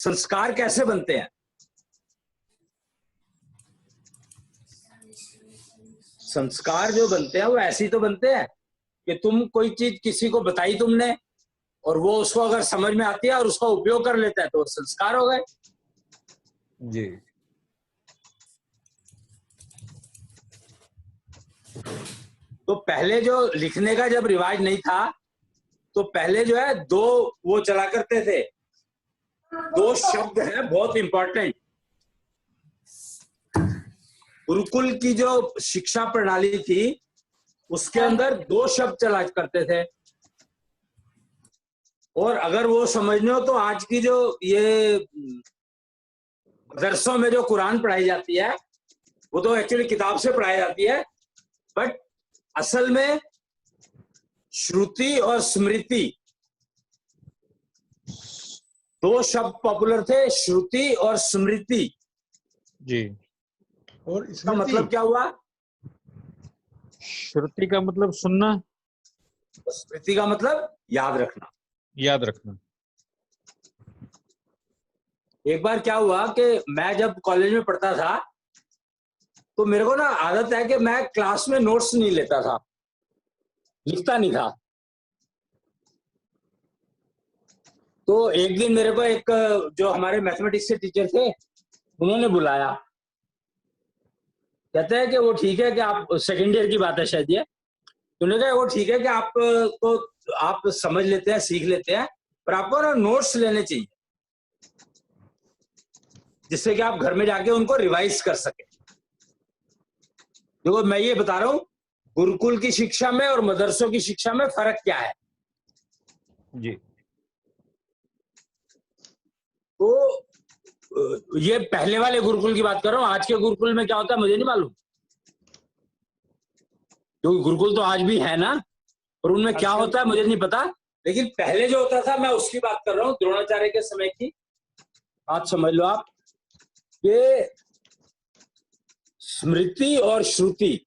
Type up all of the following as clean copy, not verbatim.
संस्कार कैसे बनते हैं? संस्कार जो बनते हैं वो ऐसे ही तो बनते हैं कि तुम कोई चीज किसी को बताई तुमने और वो उसको अगर समझ में आती है और उसका उपयोग कर लेता है तो संस्कार हो गए। जी। तो पहले जो लिखने का जब रिवाज नहीं था तो पहले जो है दो वो चला करते थे, दो शब्द हैं बहुत इंपॉर्टेंट। गुरुकुल की जो शिक्षा प्रणाली थी उसके अंदर दो शब्द चला करते थे, और अगर वो समझने हो तो आज की जो ये मदरसों में जो कुरान पढ़ाई जाती है वो तो एक्चुअली किताब से पढ़ाई जाती है, बट असल में श्रुति और स्मृति दो शब्द पॉपुलर थे, श्रुति और स्मृति। जी। और इसका मतलब क्या हुआ? श्रुति का मतलब सुनना, स्मृति का मतलब याद रखना। याद रखना। एक बार क्या हुआ कि मैं जब कॉलेज में पढ़ता था तो मेरे को ना आदत है कि मैं क्लास में नोट्स नहीं लेता था, लिखता नहीं था। तो एक दिन मेरे को एक जो हमारे मैथमेटिक्स के टीचर थे उन्होंने बुलाया, कहते हैं कि वो ठीक है कि आप, सेकेंड ईयर की बात है शायद ये, तो उन्होंने कहा वो ठीक है कि आप तो आप समझ लेते हैं, सीख लेते हैं, पर आपको ना नोट्स लेने चाहिए जिससे कि आप घर में जाके उनको रिवाइज कर सके। देखो मैं ये बता रहा हूं गुरुकुल की शिक्षा में और मदरसों की शिक्षा में फर्क क्या है। जी। तो ये पहले वाले गुरुकुल की बात कर रहा हूँ, आज के गुरुकुल में क्या होता है मुझे नहीं मालूम, क्योंकि गुरुकुल तो आज भी है ना, और उनमें क्या होता है मुझे नहीं पता, लेकिन पहले जो होता था मैं उसकी बात कर रहा हूँ, द्रोणाचार्य के समय की बात समझ लो आप। कि स्मृति और श्रुति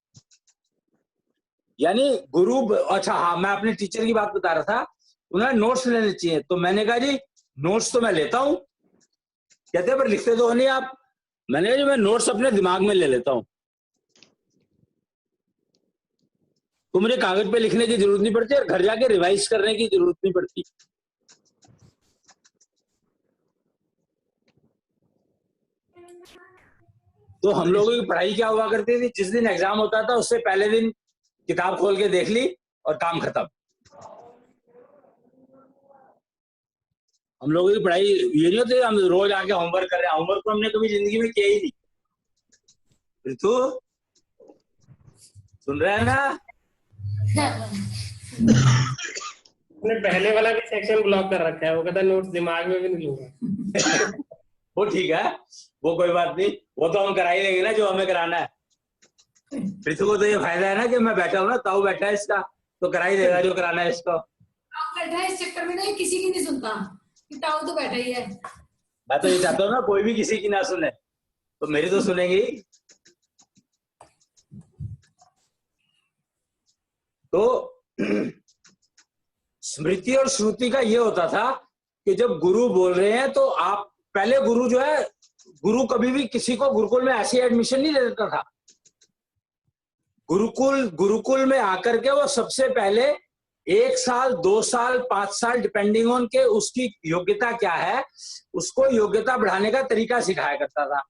यानी गुरु, अच्छा हाँ मैं अपने टीचर की बात बता रहा था, उन्हें नोट्स लेने चाहिए, तो मैंने कहा जी नोट्स तो मैं लेता हूं, कहते पर लिखते तो हो नहीं आप। मैंने कहा जी मैं नोट्स अपने दिमाग में ले लेता हूं, तो मुझे कागज पे लिखने की जरूरत नहीं पड़ती और घर जाके रिवाइज करने की जरूरत नहीं पड़ती। तो हम लोगों की पढ़ाई क्या हुआ करती थी, जिस दिन एग्जाम होता था उससे पहले दिन किताब खोल के देख ली और काम खत्म। हम लोगों की पढ़ाई ये नहीं होती हम रोज आके होमवर्क कर रहे हैं, होमवर्क तो हमने कभी जिंदगी में किया ही नहीं। ऋतु सुन रहे हैं ना? मैंने पहले वाला भी सेक्शन ब्लॉक कर रखा है, वो कहता है नोट्स दिमाग में भी नहीं लूंगा। वो ठीक है, वो कोई बात नहीं, वो तो हम करा ही लेंगे ना जो हमें कराना है। पृथ्वी को तो ये फायदा है ना कि मैं बैठा हूँ ना, ताऊ बैठा है इसका, तो करा ही देगा जो कराना है इसको। बैठा है इस चक्कर में नहीं किसी की नहीं सुनता, ताऊ तो बैठा ही है। मैं तो ये चाहता हूँ ना कोई भी किसी की ना सुने, तो मेरी तो सुनेंगी। तो स्मृति और श्रुति का ये होता था कि जब गुरु बोल रहे हैं तो आप पहले, गुरु जो है, गुरु कभी भी किसी को गुरुकुल में ऐसे एडमिशन नहीं दे देता था। गुरुकुल में आकर के वो सबसे पहले 1 साल 2 साल 5 साल डिपेंडिंग ऑन के उसकी योग्यता क्या है, उसको योग्यता बढ़ाने का तरीका सिखाया करता था।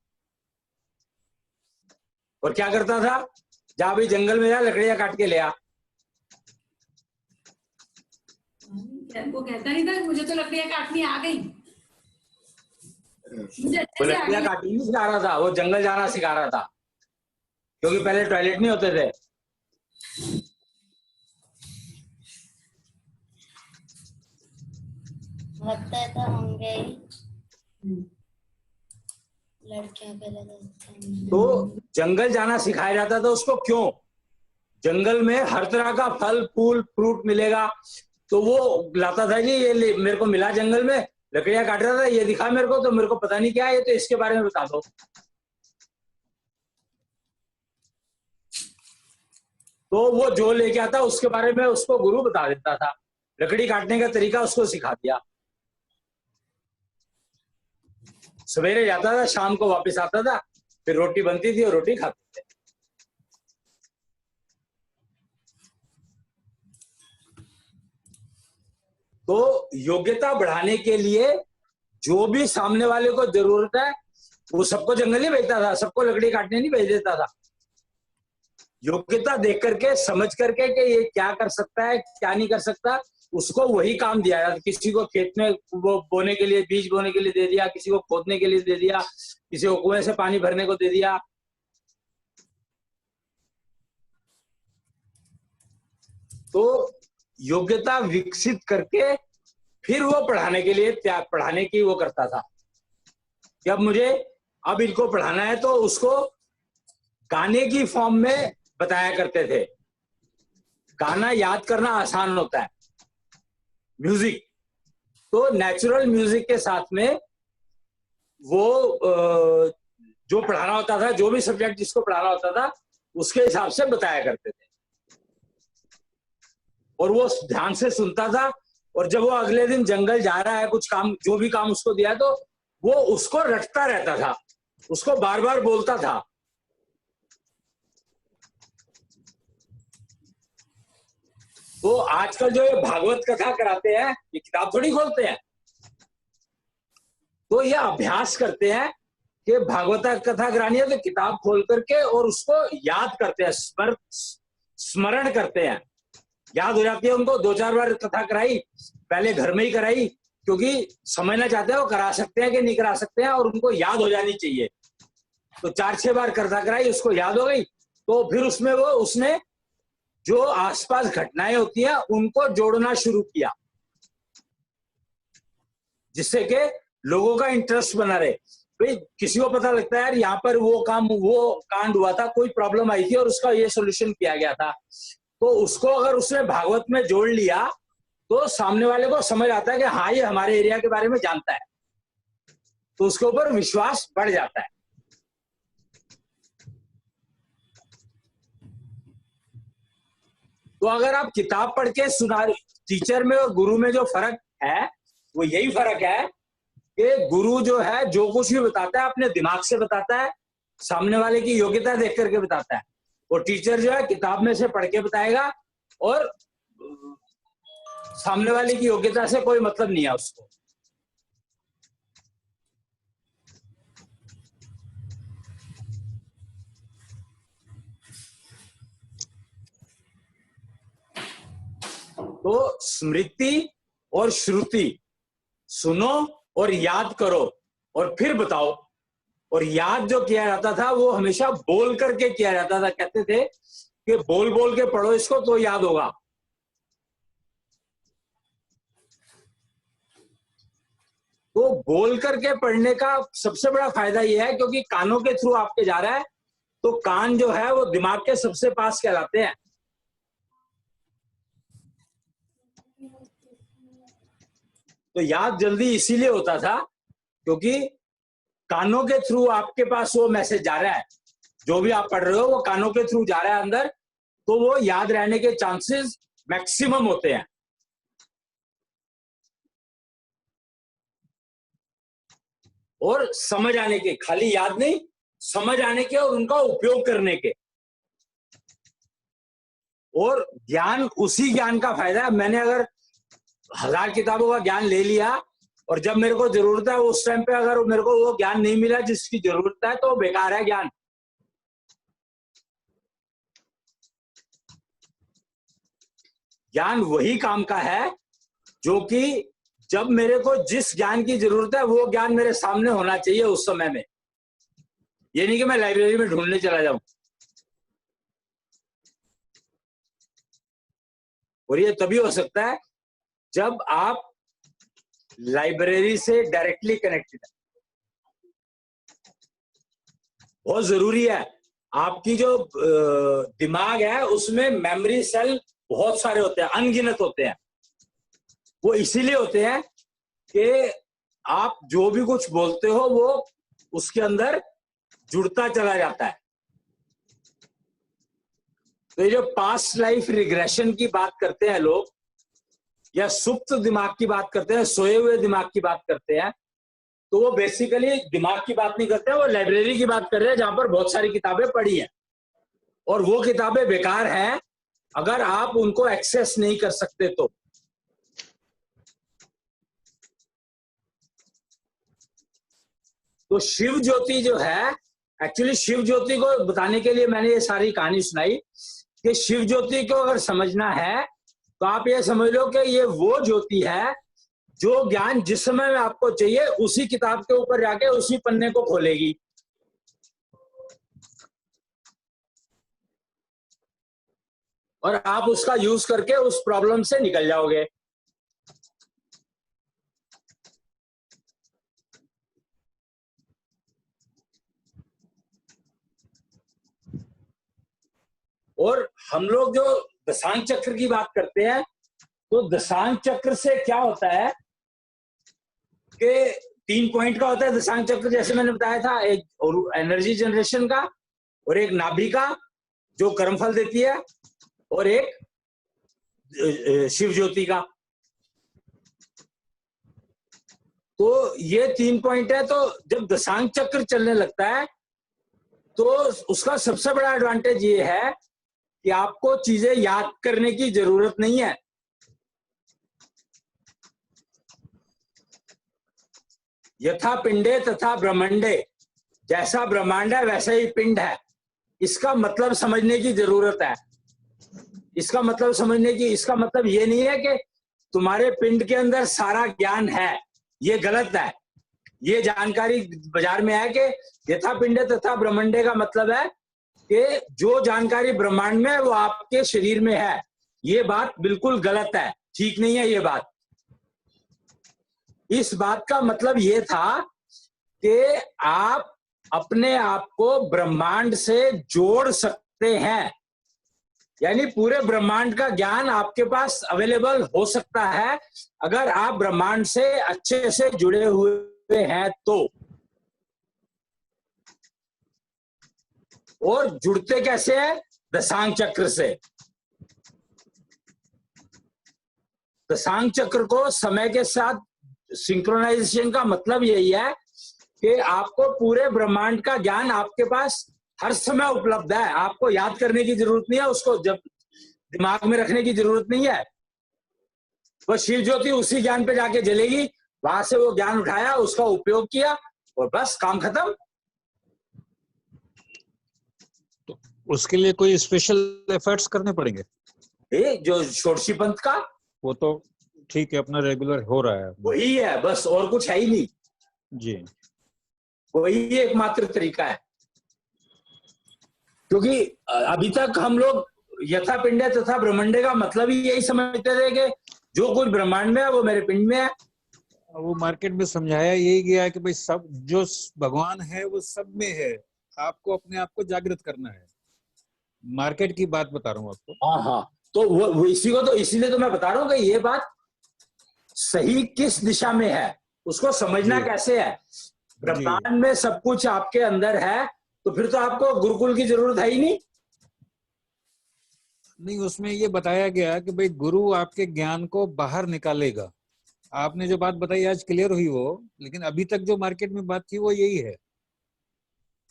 और क्या करता था, जा भाई जंगल में जा लकड़ियां काट के ले आ। वो कहता नहीं था मुझे तो लकड़ियां काटनी आ गई, वो लकड़ियां काटनी नहीं सिखा रहा था, वो जंगल जाना सिखा रहा था, क्योंकि पहले टॉयलेट नहीं होते थे। लगता है तो होंगे लड़कियां पहले तो जंगल जाना सिखाया जाता था उसको, क्यों? जंगल में हर तरह का फल फूल फ्रूट मिलेगा, तो वो लाता था जी ये मेरे को मिला जंगल में, लकड़ियां काट रहा था, ये दिखा मेरे को, तो मेरे को पता नहीं क्या है ये, तो इसके बारे में बता दो। तो वो जो लेके आता उसके बारे में उसको गुरु बता देता था, लकड़ी काटने का तरीका उसको सिखा दिया। सवेरे जाता था, शाम को वापस आता था, फिर रोटी बनती थी और रोटी खाते थे। तो योग्यता बढ़ाने के लिए जो भी सामने वाले को जरूरत है वो सबको जंगल ही भेजता था, सबको लकड़ी काटने नहीं भेज देता था। योग्यता देख करके, समझ करके कि ये क्या कर सकता है, क्या नहीं कर सकता, उसको वही काम दिया जाता। किसी को खेत में वो बोने के लिए, बीज बोने के लिए दे दिया, किसी को खोदने के लिए दे दिया, किसी को कुएं से पानी भरने को दे दिया। तो योग्यता विकसित करके फिर वो पढ़ाने के लिए, पढ़ाने की वो करता था कि अब इनको पढ़ाना है, तो उसको गाने की फॉर्म में बताया करते थे। गाना याद करना आसान होता है, म्यूजिक तो नेचुरल म्यूजिक के साथ में वो जो पढ़ाना होता था, जो भी सब्जेक्ट जिसको पढ़ाना होता था उसके हिसाब से बताया करते थे, और वो ध्यान से सुनता था। और जब वो अगले दिन जंगल जा रहा है, कुछ काम, जो भी काम उसको दिया, तो वो उसको रटता रहता था, उसको बार बार बोलता था। तो आजकल जो ये भागवत कथा कराते हैं, ये किताब थोड़ी खोलते हैं, तो ये अभ्यास करते हैं कि भागवत कथा करानी है तो किताब खोल करके और उसको याद करते हैं, स्मरण करते हैं, याद हो जाती है उनको। 2-4 बार कथा कराई, पहले घर में ही कराई, क्योंकि समझना चाहते हैं वो करा सकते हैं कि नहीं करा सकते हैं, और उनको याद हो जानी चाहिए। तो 4-6 बार कथा कराई, उसको याद हो गई, तो फिर उसमें वो उसने जो आसपास घटनाएं होती हैं उनको जोड़ना शुरू किया, जिससे कि लोगों का इंटरेस्ट बना रहे। भाई किसी को पता लगता है यार यहाँ पर वो कांड हुआ था, कोई प्रॉब्लम आई थी और उसका ये सॉल्यूशन किया गया था, तो उसको अगर उसने भागवत में जोड़ लिया तो सामने वाले को समझ आता है कि हाँ ये हमारे एरिया के बारे में जानता है, तो उसके ऊपर विश्वास बढ़ जाता है। तो अगर आप किताब पढ़ के सुना, टीचर में और गुरु में जो फर्क है वो यही फर्क है कि गुरु जो है जो कुछ भी बताता है अपने दिमाग से बताता है, सामने वाले की योग्यता देख करके बताता है, और टीचर जो है किताब में से पढ़ के बताएगा और सामने वाले की योग्यता से कोई मतलब नहीं है उसको। तो स्मृति और श्रुति, सुनो और याद करो और फिर बताओ। और याद जो किया जाता था वो हमेशा बोल करके किया जाता था। कहते थे कि बोल बोल के पढ़ो इसको तो याद होगा। तो बोल करके पढ़ने का सबसे बड़ा फायदा यह है क्योंकि कानों के थ्रू आपके जा रहा है, तो कान जो है वो दिमाग के सबसे पास कहलाते हैं। तो याद जल्दी इसीलिए होता था क्योंकि कानों के थ्रू आपके पास वो मैसेज जा रहा है, जो भी आप पढ़ रहे हो वो कानों के थ्रू जा रहा है अंदर, तो वो याद रहने के चांसेस मैक्सिमम होते हैं। और समझ आने के, खाली याद नहीं, समझ आने के और उनका उपयोग करने के। और ज्ञान, उसी ज्ञान का फायदा है। मैंने अगर 1000 किताबों का ज्ञान ले लिया और जब मेरे को जरूरत है उस टाइम पे अगर मेरे को वो ज्ञान नहीं मिला जिसकी जरूरत है तो बेकार है ज्ञान। ज्ञान वही काम का है जो कि जब मेरे को जिस ज्ञान की जरूरत है वो ज्ञान मेरे सामने होना चाहिए उस समय में। ये नहीं कि मैं लाइब्रेरी में ढूंढने चला जाऊं। और ये तभी हो सकता है जब आप लाइब्रेरी से डायरेक्टली कनेक्टेड है। बहुत जरूरी है। आपकी जो दिमाग है उसमें मेमोरी सेल बहुत सारे होते हैं, अनगिनत होते हैं। वो इसीलिए होते हैं कि आप जो भी कुछ बोलते हो वो उसके अंदर जुड़ता चला जाता है। तो ये जो पास्ट लाइफ रिग्रेशन की बात करते हैं लोग, या सुप्त दिमाग की बात करते हैं, सोए हुए दिमाग की बात करते हैं, तो वो बेसिकली दिमाग की बात नहीं करते, वो लाइब्रेरी की बात कर रहे हैं जहां पर बहुत सारी किताबें पढ़ी हैं, और वो किताबें बेकार हैं अगर आप उनको एक्सेस नहीं कर सकते तो शिव ज्योति जो है, एक्चुअली शिव ज्योति को बताने के लिए मैंने ये सारी कहानी सुनाई कि शिव ज्योति को अगर समझना है तो आप ये समझ लो कि ये वो ज्योति है जो ज्ञान जिस समय में आपको चाहिए उसी किताब के ऊपर जाके उसी पन्ने को खोलेगी। और आप उसका यूज करके उस प्रॉब्लम से निकल जाओगे। और हम लोग जो दशांग चक्र की बात करते हैं तो दशांग चक्र से क्या होता है कि 3 पॉइंट का होता है दशांग चक्र, जैसे मैंने बताया था, एक एनर्जी जनरेशन का, और एक नाभि का जो कर्मफल देती है, और एक शिव ज्योति का। तो ये 3 पॉइंट है। तो जब दशांग चक्र चलने लगता है तो उसका सबसे बड़ा एडवांटेज ये है कि आपको चीजें याद करने की जरूरत नहीं है। यथा पिंडे तथा ब्रह्मांडे, जैसा ब्रह्मांड है वैसा ही पिंड है, इसका मतलब समझने की जरूरत है। इसका मतलब ये नहीं है कि तुम्हारे पिंड के अंदर सारा ज्ञान है, ये गलत है। ये जानकारी बाजार में है कि यथा पिंडे तथा ब्रह्मांडे का मतलब है कि जो जानकारी ब्रह्मांड में है वो आपके शरीर में है। ये बात बिल्कुल गलत है, ठीक नहीं है ये बात। इस बात का मतलब ये था कि आप अपने आप को ब्रह्मांड से जोड़ सकते हैं, यानी पूरे ब्रह्मांड का ज्ञान आपके पास अवेलेबल हो सकता है अगर आप ब्रह्मांड से अच्छे से जुड़े हुए हैं तो। और जुड़ते कैसे हैं? दशांग चक्र से। दशांग चक्र को समय के साथ सिंक्रोनाइजेशन का मतलब यही है कि आपको पूरे ब्रह्मांड का ज्ञान आपके पास हर समय उपलब्ध है। आपको याद करने की जरूरत नहीं है, उसको जब दिमाग में रखने की जरूरत नहीं है। वो शिव ज्योति उसी ज्ञान पे जाके जलेगी, वहां से वो ज्ञान उठाया, उसका उपयोग किया और बस काम खत्म। तो उसके लिए कोई स्पेशल एफर्ट्स करने पड़ेंगे? जो षोडशी पंथ का, वो तो ठीक है, अपना रेगुलर हो रहा है। वही है बस, और कुछ है ही नहीं जी। वही एकमात्र तरीका है। क्योंकि अभी तक हम लोग यथा पिंडे तथा ब्रह्मांडे का मतलब ही यही समझते थे कि जो कुछ ब्रह्मांड में है वो मेरे पिंड में है। वो मार्केट में समझाया यही गया है कि भाई सब जो भगवान है वो सब में है, आपको अपने आप को जागृत करना है। मार्केट की बात बता रहा हूँ आपको। हाँ हाँ, तो वो इसीलिए तो मैं बता रहा हूँ कि ये बात सही किस दिशा में है, उसको समझना कैसे है। ब्रह्मांड में सब कुछ आपके अंदर है तो फिर तो आपको गुरुकुल की जरूरत है ही नहीं। उसमें ये बताया गया कि भाई गुरु आपके ज्ञान को बाहर निकालेगा। आपने जो बात बताई आज क्लियर हुई वो, लेकिन अभी तक जो मार्केट में बात थी वो यही है,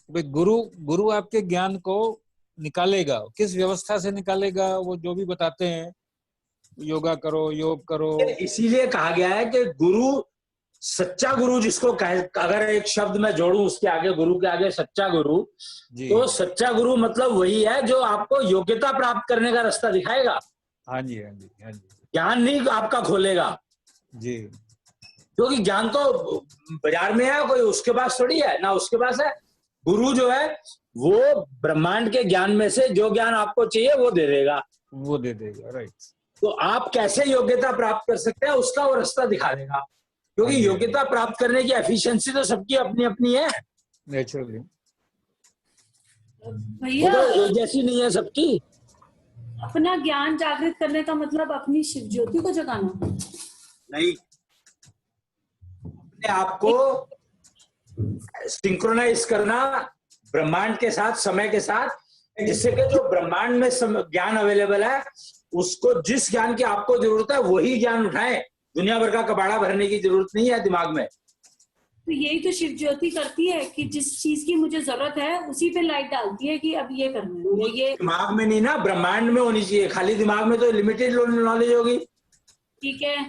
भाई गुरु आपके ज्ञान को निकालेगा। किस व्यवस्था से निकालेगा वो जो भी बताते हैं, योगा करो, योग करो। इसीलिए कहा गया है कि गुरु, सच्चा गुरु जिसको अगर एक शब्द में जोड़ूं उसके आगे, गुरु के आगे सच्चा गुरु, तो सच्चा गुरु मतलब वही है जो आपको योग्यता प्राप्त करने का रास्ता दिखाएगा। हाँ जी, हाँ जी, हाँ जी। ज्ञान नहीं आपका खोलेगा जी, क्योंकि ज्ञान तो बाजार में है, कोई उसके पास थोड़ी है ना, उसके पास है। गुरु जो है वो ब्रह्मांड के ज्ञान में से जो ज्ञान आपको चाहिए वो दे देगा, राइट। तो आप कैसे योग्यता प्राप्त कर सकते हैं उसका वो रास्ता दिखा देगा। क्योंकि योग्यता प्राप्त करने की एफिशिएंसी तो सबकी अपनी अपनी है, नेचुरली। भैया तो एक जैसी नहीं है सबकी। अपना ज्ञान जागृत करने का मतलब अपनी शिव ज्योति को जगाना नहीं, अपने आप को सिंक्रोनाइज करना ब्रह्मांड के साथ, समय के साथ, जिससे कि जो ब्रह्मांड में ज्ञान अवेलेबल है उसको, जिस ज्ञान की आपको जरूरत है वही ज्ञान उठाएं। दुनिया भर का कबाड़ा भरने की जरूरत नहीं है दिमाग में। तो यही तो शिव ज्योति करती है कि जिस चीज की मुझे जरूरत है उसी पे लाइट डालती है कि अब ये करना है, ये दिमाग में नहीं ना, ब्रह्मांड में होनी चाहिए। खाली दिमाग में तो लिमिटेड नॉलेज होगी। ठीक है।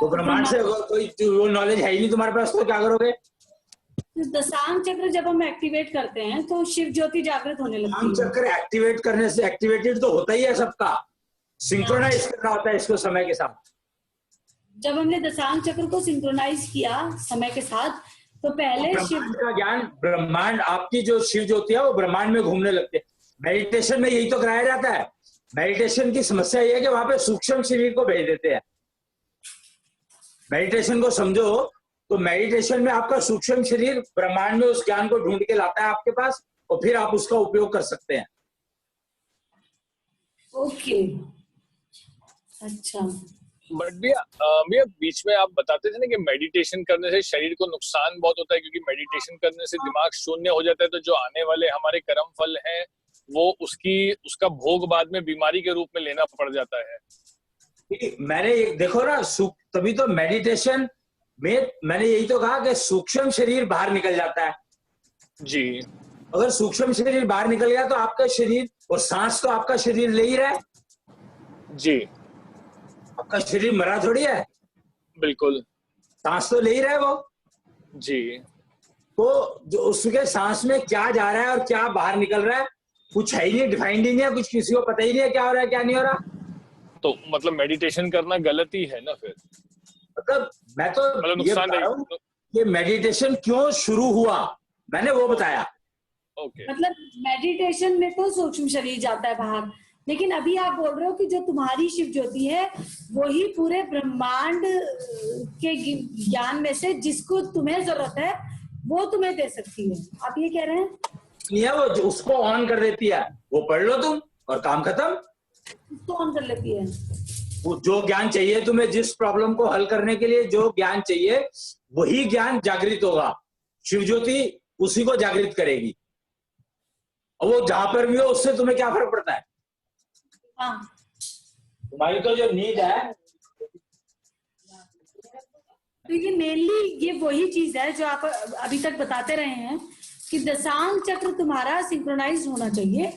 तो ब्रह्मांड से कोई वो नॉलेज है ही नहीं तुम्हारे पास, तो क्या करोगे? तो दशांग चक्र जब हम एक्टिवेट करते हैं तो शिव ज्योति जागृत होने लगती दशांग है। चक्र एक्टिवेट करने से, एक्टिवेटेड तो होता ही है सबका, सिंक्रोनाइज करना होता है इसको समय के साथ। जब हमने दशांग चक्र को सिंक्रोनाइज किया समय के साथ तो पहले शिव ब्रह्मांड का ज्ञान, ब्रह्मांड आपकी जो शिव ज्योति है वो ब्रह्मांड में घूमने लगते हैं। मेडिटेशन में यही तो कराया जाता है। मेडिटेशन की समस्या ये है कि वहां पे सूक्ष्म शरीर को भेज देते हैं। मेडिटेशन को समझो तो मेडिटेशन में आपका सूक्ष्म शरीर ब्रह्मांड में उस ज्ञान को ढूंढ के लाता है आपके पास, और फिर आप उसका उपयोग कर सकते हैं। ओके, अच्छा। बट भैया बीच में आप बताते थे ना कि मेडिटेशन करने से शरीर को नुकसान बहुत होता है, क्योंकि मेडिटेशन करने से दिमाग शून्य हो जाता है, तो जो आने वाले हमारे कर्म फल हैं वो उसका भोग बाद में बीमारी के रूप में लेना पड़ जाता है। मैंने देखो ना, तभी तो मेडिटेशन में मैंने यही तो कहा कि सूक्ष्म शरीर बाहर निकल जाता है जी। अगर सूक्ष्म शरीर बाहर निकल गया तो आपका शरीर, और सांस तो आपका शरीर ले ही रहा है जी। आपका शरीर मरा थोड़ी है, बिल्कुल। सांस तो ले ही रहा है वो। जी। तो जो उसके सांस में क्या जा रहा है और क्या बाहर निकल रहा है कुछ है ही नहीं, डिफाइंड ही नहीं है, कुछ किसी को पता ही नहीं है क्या हो रहा है क्या नहीं हो रहा। तो मतलब मेडिटेशन करना गलत ही है ना फिर? मतलब मैं तो मतलब ये बता रहा हूँ कि मेडिटेशन क्यों शुरू हुआ, मैंने वो बताया। ओके। मतलब मेडिटेशन में तो सूक्ष्म शरीर जाता है बाहर, लेकिन अभी आप बोल रहे हो कि जो तुम्हारी शिव ज्योति है वही पूरे ब्रह्मांड के ज्ञान में से जिसको तुम्हें जरूरत है वो तुम्हें दे सकती है, आप ये कह रहे हैं? नहीं है, वो उसको ऑन कर देती है, वो पढ़ लो तुम और काम खत्म। उसको ऑन कर लेती है। वो जो ज्ञान चाहिए तुम्हें, जिस प्रॉब्लम को हल करने के लिए जो ज्ञान चाहिए वही ज्ञान जागृत होगा। शिव ज्योति उसी को जागृत करेगी, और वो जहां पर भी हो उससे तुम्हें क्या फर्क पड़ता है? हाँ, तुम्हारी तो जो नीड है, तो ये मेनली ये वही चीज है जो आप अभी तक बताते रहे हैं कि दशांग चक्र तुम्हारा सिंक्रोनाइज होना चाहिए,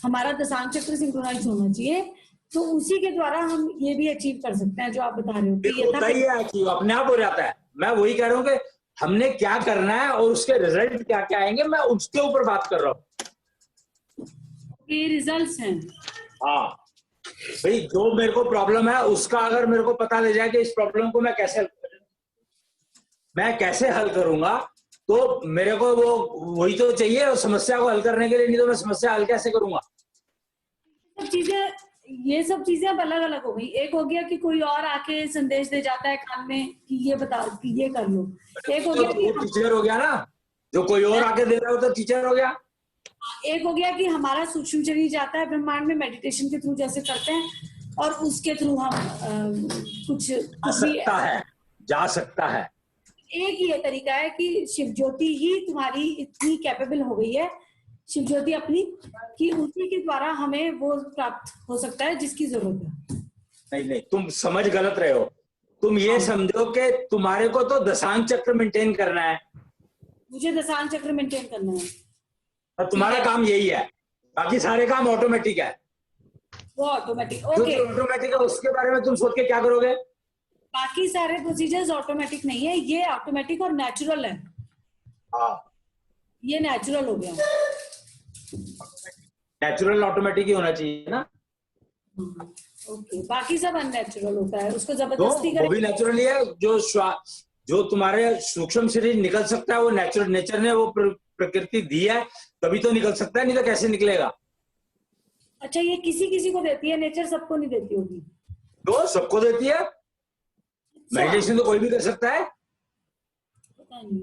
हमारा दशांग चक्र सिंक्रोनाइज होना चाहिए, तो उसी के द्वारा हम ये भी अचीव कर सकते हैं जो आप बता रहे हो कि ये होता ही है कि अपने आप हो जाता है। मैं वही कह रहा हूँ कि हमने क्या करना है और उसके रिजल्ट क्या क्या आएंगे, मैं उसके ऊपर बात कर रहा हूँ। ये रिजल्ट्स हैं। हाँ भाई, जो मेरे को प्रॉब्लम है उसका अगर मेरे को पता लग जाए कि इस प्रॉब्लम को मैं कैसे हल करूंगा, तो मेरे को वो वही तो चाहिए और समस्या को हल करने के लिए, नहीं तो मैं समस्या हल कैसे करूंगा? ये सब चीजें अब अलग अलग हो गई। एक हो गया कि कोई और आके संदेश दे जाता है कान में कि ये बता कि ये कर लो, एक हो गया कि टीचर हो गया ना, जो कोई और आके दे रहा हो तो टीचर हो गया। एक हो गया कि हमारा सूक्ष्म शरीर जाता है ब्रह्मांड में मेडिटेशन के थ्रू जैसे करते हैं, और उसके थ्रू हम कुछ जा सकता है। एक ये तरीका है कि शिव ज्योति ही तुम्हारी इतनी कैपेबल हो गई है, शिव ज्योति अपनी, कि उसी के द्वारा हमें वो प्राप्त हो सकता है जिसकी जरूरत है। नहीं, तुम समझ गलत रहे हो। तुम ये समझो कि तुम्हारे को तो दशांग चक्र मेंटेन करना है। मुझे दशांग चक्र मेंटेन करना है और तुम्हारा काम यही है, बाकी सारे काम ऑटोमेटिक है। वो ऑटोमेटिक, ओके। ऑटोमेटिक है उसके बारे में तुम सोच के क्या करोगे? बाकी सारे प्रोसीजर्स ऑटोमेटिक नहीं है, ये ऑटोमेटिक और नेचुरल है। हाँ, ये नेचुरल हो गया। नेचुरल ऑटोमेटिक ही होना चाहिए ना। ओके, बाकी सब अननेचुरल होता है, उसको तो जबरदस्ती वो भी करें। नेचुरल ही है। जो तुम्हारे सूक्ष्म शरीर निकल सकता है वो नेचर ने वो प्रकृति दी है, तभी तो निकल सकता है, नहीं तो कैसे निकलेगा? अच्छा, ये किसी किसी को देती है, नेचर सबको नहीं देती होगी? तो सबको देती है। मेडिटेशन तो कोई भी कर सकता है, पता नहीं,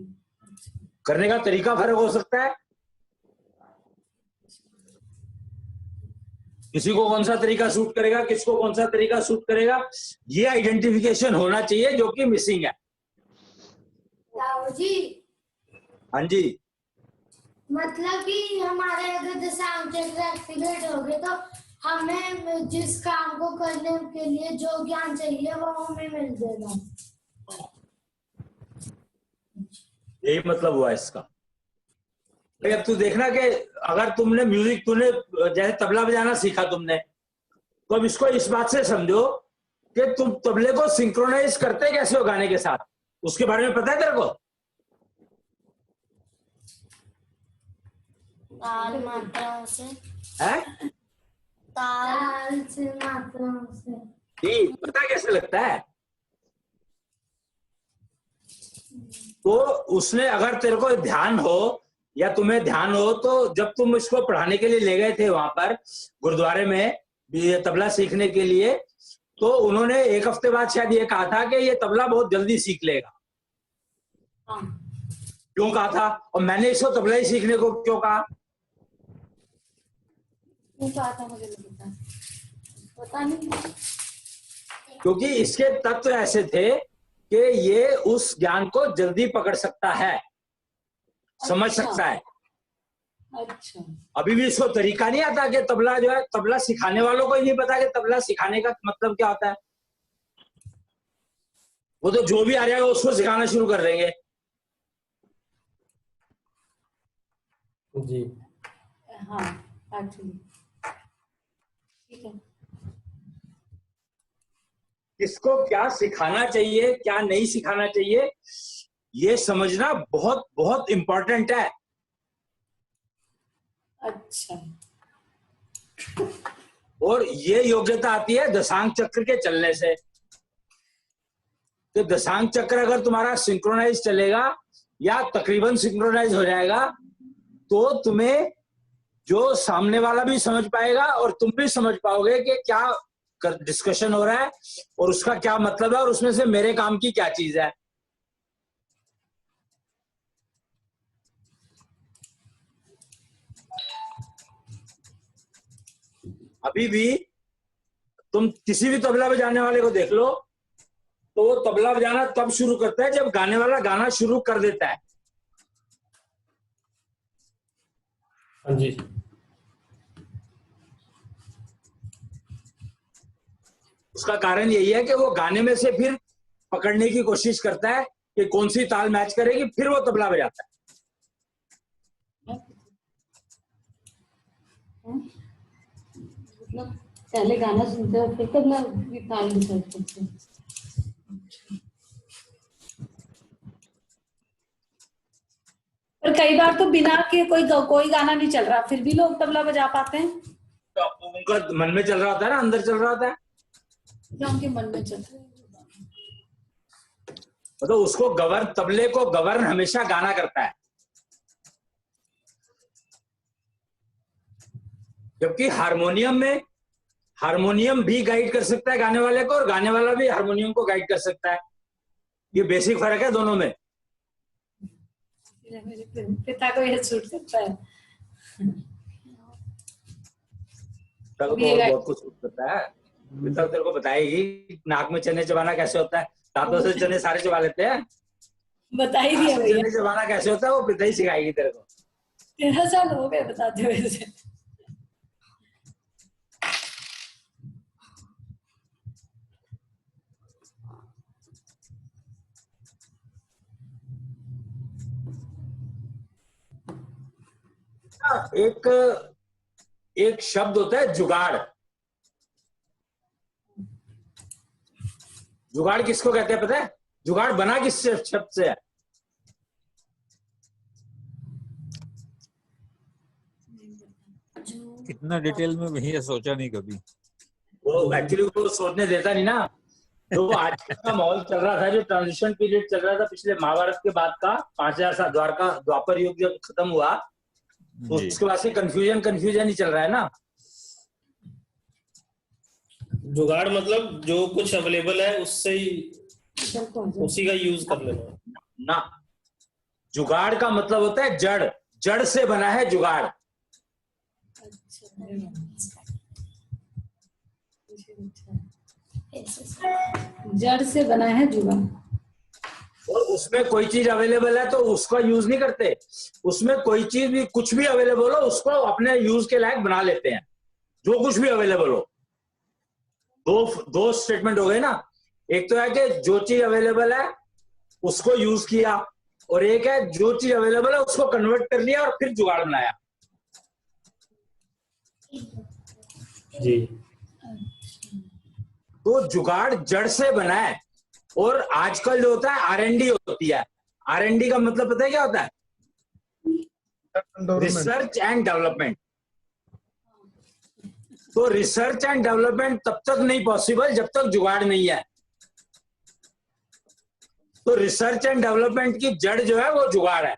करने का तरीका फर्क हो सकता है। किसी को कौन सा तरीका सूट करेगा, किसको कौन सा तरीका सूट करेगा, ये आइडेंटिफिकेशन होना चाहिए, जो कि मिसिंग है। जी, हाँ जी, मतलब कि हमारे अगर दशांग चक्र एक्टिवेट हो गए तो हमें जिस काम को करने के लिए जो ज्ञान चाहिए वो हमें मिल जाएगा। यही मतलब हुआ इसका। भाई अब तू देखना कि अगर तूने जैसे तबला बजाना सीखा तुमने, तो अब इसको इस बात से समझो कि तुम तबले को सिंक्रोनाइज करते कैसे हो गाने के साथ, उसके बारे में पता है तेरे को? ताल मात्राओं से। है? ताल से मात्राओं से। जी, पता कैसे लगता है? तो उसने अगर तेरे को ध्यान हो या तुम्हें ध्यान हो, तो जब तुम इसको पढ़ाने के लिए ले गए थे वहां पर गुरुद्वारे में तबला सीखने के लिए, तो उन्होंने 1 हफ्ते बाद शायद ये कहा था कि ये तबला बहुत जल्दी सीख लेगा। हाँ। क्यों कहा था? और मैंने इसको तबला ही सीखने को क्यों कहा? कहा था मुझे नहीं पता नहीं। क्योंकि इसके तत्व ऐसे थे कि ये उस ज्ञान को जल्दी पकड़ सकता है, समझ सकता है। अच्छा। अभी भी इसको तरीका नहीं आता कि तबला जो है, तबला सिखाने वालों को ही नहीं पता कि तबला सिखाने का मतलब क्या होता है। वो तो जो भी आ जाएगा उसको सिखाना शुरू कर देंगे। जी हाँ एक्चुअली ठीक है। किसको क्या सिखाना चाहिए, क्या नहीं सिखाना चाहिए, ये समझना बहुत बहुत इंपॉर्टेंट है। अच्छा। और ये योग्यता आती है दशांग चक्र के चलने से। तो दशांग चक्र अगर तुम्हारा सिंक्रोनाइज चलेगा या तकरीबन सिंक्रोनाइज हो जाएगा, तो तुम्हें जो सामने वाला भी समझ पाएगा और तुम भी समझ पाओगे कि क्या डिस्कशन हो रहा है और उसका क्या मतलब है और उसमें से मेरे काम की क्या चीज है। अभी भी तुम किसी भी तबला बजाने वाले को देख लो, तो वो तबला बजाना तब शुरू करता है जब गाने वाला गाना शुरू कर देता है। हाँ जी। उसका कारण यही है कि वो गाने में से फिर पकड़ने की कोशिश करता है कि कौन सी ताल मैच करेगी, फिर वो तबला बजाता है। मतलब पहले गाना सुनते हो फिर तबला की ताल डिसाइड करते हो। पर कई बार तो बिना के कोई गाना नहीं चल रहा फिर भी लोग तबला बजा पाते हैं। तो उनका मन में चल रहा होता है ना, अंदर चल रहा होता है, क्या उनके मन में चल रहा है? तो उसको तबले को गवर्न हमेशा गाना करता है। जबकि हारमोनियम भी गाइड कर सकता है गाने वाले को और गाने वाला भी हारमोनियम को गाइड कर सकता है। ये बेसिक फर्क है दोनों में। मेरे पिता को ये सूट करता है। तो बहुत कुछ करता है। पिता तेरे को बताएगी नाक में चने चबाना कैसे होता है, दांतों से चने सारे चबा लेते हैं। बता ही दिया भैया। चने चबाना कैसे होता है वो पिता ही सिखाएगी तेरे को। 13 साल हो गए बताते हुए से। एक शब्द होता है जुगाड़। जुगाड़ किसको कहते हैं पता है? जुगाड़ बना किस शब्द से है? इतना डिटेल में भैया सोचा नहीं कभी। वो एक्चुअली वो सोचने देता नहीं ना। तो आज का माहौल चल रहा था, जो ट्रांजिशन पीरियड चल रहा था पिछले महाभारत के बाद का 5000 साल, द्वापर युग जब खत्म हुआ तो उसके बाद से कंफ्यूजन ही चल रहा है ना। जुगाड़ मतलब जो कुछ अवेलेबल है उससे ही उसी का यूज कर लेना ना। जुगाड़ का मतलब होता है जड़ से बना है जुगाड़। जड़ से बना है जुगाड़। और उसमें कोई चीज अवेलेबल है तो उसका यूज नहीं करते। उसमें कोई चीज भी कुछ भी अवेलेबल हो उसको अपने यूज के लायक बना लेते हैं, जो कुछ भी अवेलेबल हो। दो स्टेटमेंट हो गए ना। एक तो है कि जो चीज अवेलेबल है उसको यूज किया, और एक है जो चीज अवेलेबल है उसको कन्वर्ट कर लिया और फिर जुगाड़ बनाया। जी। तो जुगाड़ जड़ से बना है। और आजकल जो होता है R&D होती है। R&D का मतलब पता है क्या होता है? Research and development. तो रिसर्च एंड डेवलपमेंट तब तक नहीं पॉसिबल जब तक जुगाड़ नहीं है। तो रिसर्च एंड डेवलपमेंट की जड़ जो है वो जुगाड़ है।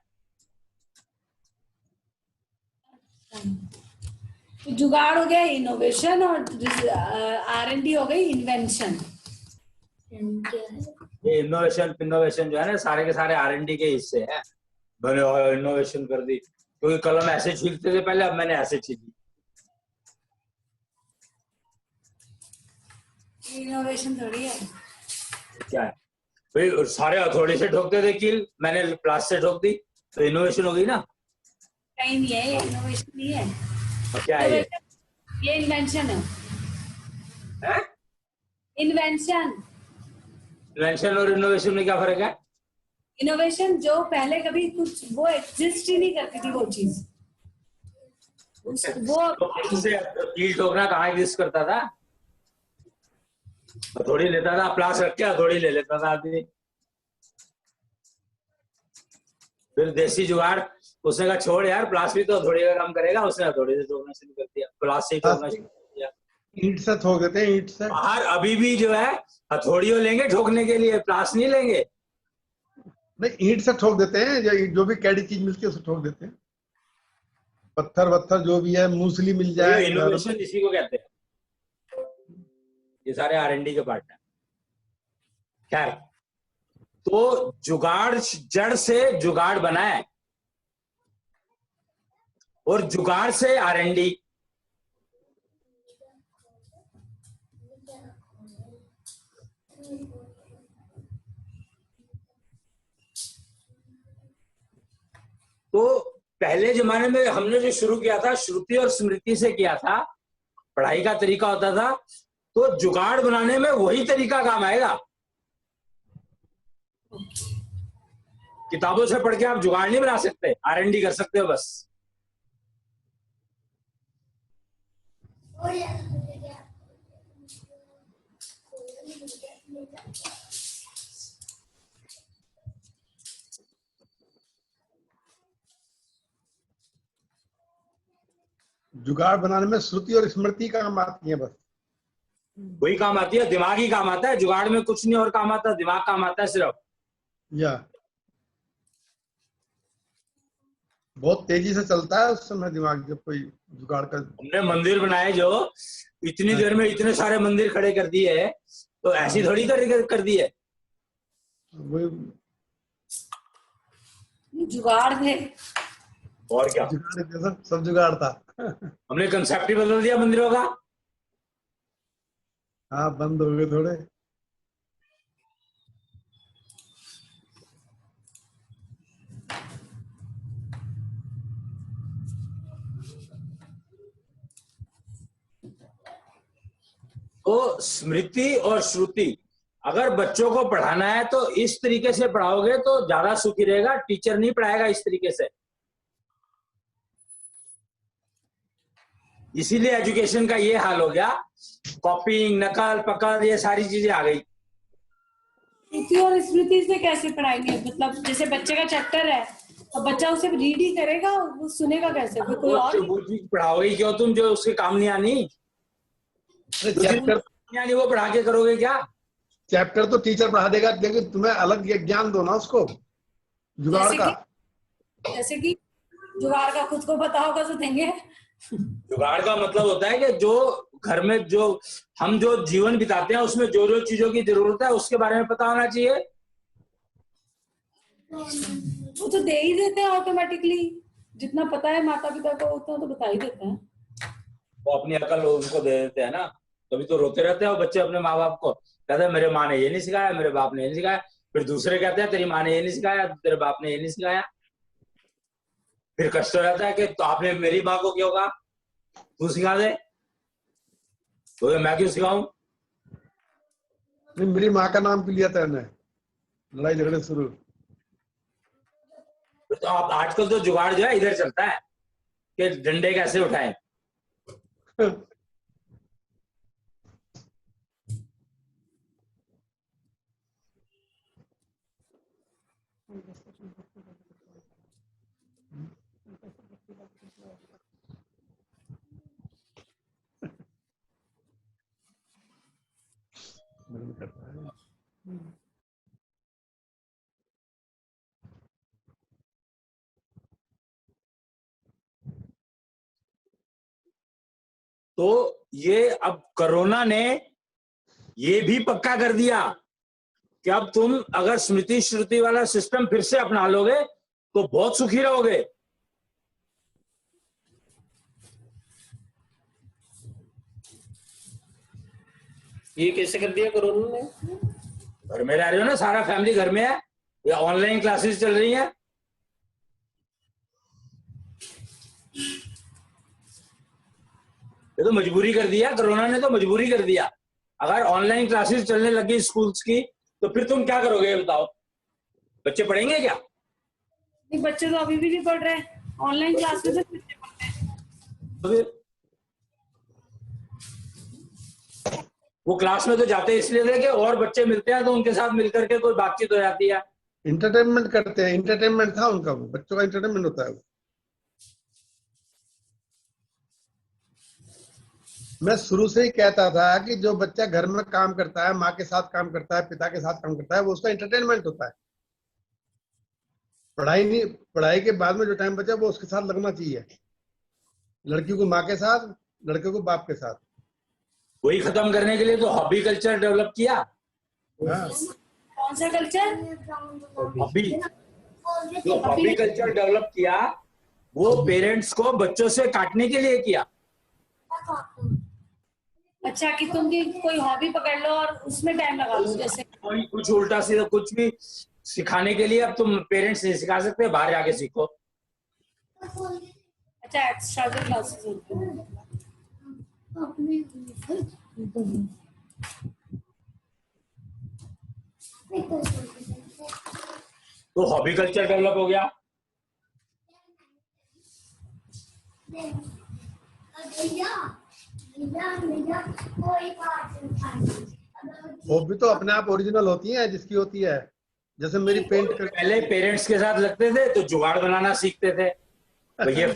तो जुगाड़ हो गया इनोवेशन और R&D हो गई इन्वेंशन। ये इनोवेशन जो है ना सारे के सारे R&D के हिस्से हैं। मैंने इनोवेशन कर दी क्योंकि कलम ऐसे छीलते थे पहले, अब मैंने ऐसे छीली। इनोवेशन थोड़ी है। क्या है भाई, सारे हथौड़ी से ठोकते थे कील, मैंने प्लास से ठोक दी, तो इनोवेशन हो गई ना। कहीं नहीं है, ये इनोवेशन नहीं है। और क्या है ये इन्वेंशन है। इन्वेंशन। इन्वेंशन और इनोवेशन में क्या फर्क है? इनोवेशन जो पहले कभी कुछ वो एग्जिस्ट ही नहीं करती थी वो चीज, वो तो से कील ठोकना कहाँ एग्जिस्ट करता था? हथौड़ी लेता था, प्लास रख के हथौड़ी ले लेता था आदमी। फिर देसी जुगाड़, उसने कहा छोड़ यार, प्लास भी तो हथौड़ी का काम करेगा, उसने हथौड़ी से ठोकना शुरू कर दिया, प्लास से ही ठोकना शुरू कर दिया। ईंट से ठोक देते हैं, ईंट से। बाहर अभी भी जो है हथौड़ियों लेंगे ठोकने के लिए, प्लास नहीं लेंगे। नहीं, ईंट से ठोक देते हैं, जो भी कैडी चीज मिलती है उसे ठोक देते हैं। पत्थर वत्थर जो भी है, मूसली मिल जाए। इनोवेशन इसी को कहते हैं। ये सारे R&D के पार्ट हैं। खैर, तो जुगाड़ जड़ से जुगाड़ बना है और जुगाड़ से R&D। तो पहले जमाने में हमने जो शुरू किया था श्रुति और स्मृति से किया था, पढ़ाई का तरीका होता था, तो जुगाड़ बनाने में वही तरीका काम आएगा। किताबों से पढ़ के आप जुगाड़ नहीं बना सकते, R&D कर सकते हो बस। जुगाड़ बनाने में श्रुति और स्मृति काम आती है, बस वही काम आती है, दिमाग ही काम आता है। जुगाड़ में कुछ नहीं और काम आता, दिमाग काम आता है सिर्फ। या बहुत तेजी से चलता है उस समय दिमाग, जब कोई जुगाड़ का। हमने मंदिर बनाए जो इतनी देर में इतने सारे मंदिर खड़े कर दिए है, तो ऐसी थोड़ी कर दी है। वही जुगाड़ थे। और क्या, जुगाड़, सब जुगाड़ था। हमने कंसेप्ट ही बदल दिया मंदिरों का। हाँ, बंद हो गए थोड़े। तो स्मृति और श्रुति अगर बच्चों को पढ़ाना है तो इस तरीके से पढ़ाओगे तो ज्यादा सुखी रहेगा। टीचर नहीं पढ़ाएगा इस तरीके से, इसीलिए एजुकेशन का ये हाल हो गया। कॉपिंग, नकल, पकड़, ये सारी चीजें आ गई। श्रुति और स्मृति से कैसे पढ़ाएंगे? मतलब जैसे बच्चे का चैप्टर है और बच्चा उसे रीड ही करेगा, वो सुनेगा कैसे? कोई और वो चीज पढ़ाओगे क्यों तुम जो उसके काम नहीं आनी? चैप्टर वो पढ़ा के करोगे क्या? चैप्टर तो टीचर पढ़ा देगा, लेकिन तुम्हें अलग ज्ञान दो ना उसको जुगाड़ का। जैसे कि जुगाड़ का खुद को पता होगा तो देंगे। जुगाड़ का मतलब होता है कि जो घर में जो हम जो जीवन बिताते हैं उसमें जो जो चीजों की जरूरत है उसके बारे में पता होना चाहिए। वो तो दे ही देते हैं ऑटोमेटिकली, जितना पता है माता पिता को उतना तो बता ही देते हैं। वो अपनी अकल उनको दे देते हैं ना, तभी तो रोते रहते हैं वो बच्चे अपने माँ बाप को। कहते हैं मेरे माँ ने ये नहीं सिखाया, मेरे बाप ने ये नहीं सिखाया। फिर दूसरे कहते हैं तेरी माँ ने ये नहीं सिखाया, तेरे बाप ने ये नहीं सिखाया। फिर कष्ट रहता है कि तो आपने मेरी माँ को क्यों कहा, तू सिखा दे। तो मैं क्यों सिखाऊं? मेरी माँ का नाम क्यों लिया तेने? लड़ाई झगड़े शुरू। तो आप आजकल तो जुगाड़ जो है इधर चलता है कि डंडे कैसे उठाएं। तो ये अब कोरोना ने ये भी पक्का कर दिया कि अब तुम अगर स्मृति श्रुति वाला सिस्टम फिर से अपना लोगे तो बहुत सुखी रहोगे। ये कैसे कर दिया कोरोना ने? घर में रह रहे हो ना, सारा फैमिली घर में है, या ऑनलाइन क्लासेस चल रही हैं। ये तो मजबूरी कर दिया, कोरोना ने तो मजबूरी कर दिया। अगर ऑनलाइन क्लासेस चलने लगी स्कूल्स की तो फिर तुम क्या करोगे ये बताओ? बच्चे पढ़ेंगे क्या? नहीं, बच्चे तो अभी भी नहीं पढ़ रहे, ऑनलाइन क्लास में तो बच्चे पढ़ते हैं। तो फिर वो क्लास में तो जाते इसलिए थे कि और बच्चे मिलते हैं तो उनके साथ मिलकर के कोई बातचीत हो जाती है। इंटरटेनमेंट करते हैं, इंटरटेनमेंट था उनका, वो बच्चों का इंटरटेनमेंट होता है वो। मैं शुरू से ही कहता था कि जो बच्चा घर में काम करता है, माँ के साथ काम करता है, पिता के साथ काम करता है, वो उसका इंटरटेनमेंट होता है। पढ़ाई नहीं, पढ़ाई के बाद में जो टाइम बचा वो उसके साथ लगना चाहिए। लड़की को माँ के साथ, लड़के को बाप के साथ। वही खत्म करने के लिए तो हॉबी कल्चर डेवलप किया। हाँ। कौन सा कल्चर? हॉबी, जो हॉबी कल्चर डेवलप किया वो पेरेंट्स को बच्चों से काटने के लिए किया। अच्छा, कि तुम की कोई हॉबी पकड़ लो और उसमें टाइम लगा लो, जैसे कोई कुछ उल्टा सीधा कुछ भी सिखाने के लिए अब तुम पेरेंट्स नहीं सिखा सकते, बाहर जाके सीखो। अच्छा, एक्स्ट्रा क्लासेस होती हैं। तो हॉबी कल्चर डेवलप हो गया। हॉबी तो अपने आप ओरिजिनल होती है जिसकी होती है। जैसे मेरी पेंट कर, पहले पेरेंट्स के साथ लगते थे तो जुगाड़ बनाना सीखते थे, तो ये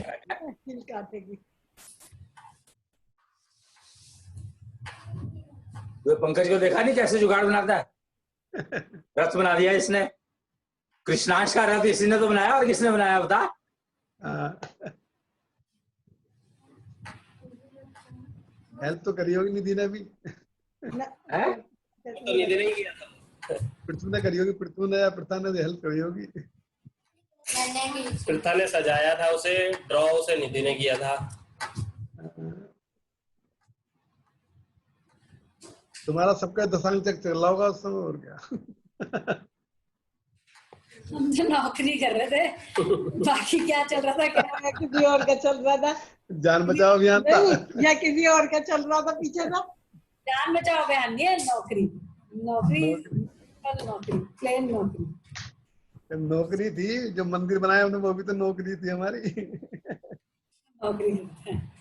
तो पंकज को देखा नहीं कैसे जुगाड़ बनाता है? रथ बना दिया इसने, कृष्णांश का रथ इसी ने तो बनाया, और किसने बनाया बता? हेल्प तो करी होगी निधि ने भी। है? तो निधि ने किया था। पृथ्वी ने करी होगी, पृथ्वी ने या प्रथा ने हेल्प करी होगी। प्रथा ने सजाया था उसे, ड्रॉ उसे निधि ने किया था। तुम्हारा सबका दशांक चक्र चल रहा होगा उस समय, और क्या। हम तो नौकरी कर रहे थे, बाकी क्या चल रहा था, क्या किसी और का चल रहा था, जान बचाओ अभियान था, या किसी और का चल रहा था पीछे था। जान बचाओ अभियान नहीं है, नौकरी नौकरी नौकरी प्लेन नौकरी। नौकरी थी जो मंदिर बनाया हमने, वो भी तो नौकरी थी हमारी। नौकरी करते हैं।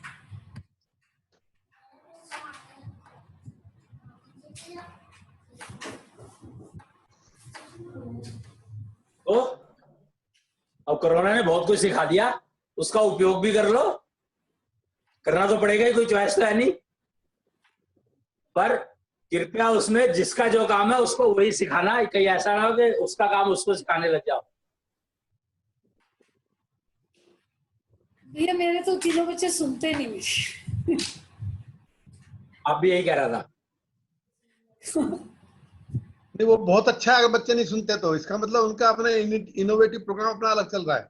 तो अब कोरोना ने बहुत कुछ सिखा दिया, उसका उपयोग भी कर लो, करना तो पड़ेगा ही, कोई चॉइस तो है नहीं। पर कृपया उसमें जिसका जो काम है उसको वही सिखाना, कहीं ऐसा ना हो कि उसका काम उसको सिखाने लग जाओ। भैया मेरे तो तीनों बच्चे सुनते नहीं मेरे। आप भी यही कह रहा था। नहीं, वो बहुत अच्छा है। अगर बच्चे नहीं सुनते तो इसका मतलब उनका अपना इनोवेटिव प्रोग्राम अपना अलग चल रहा है।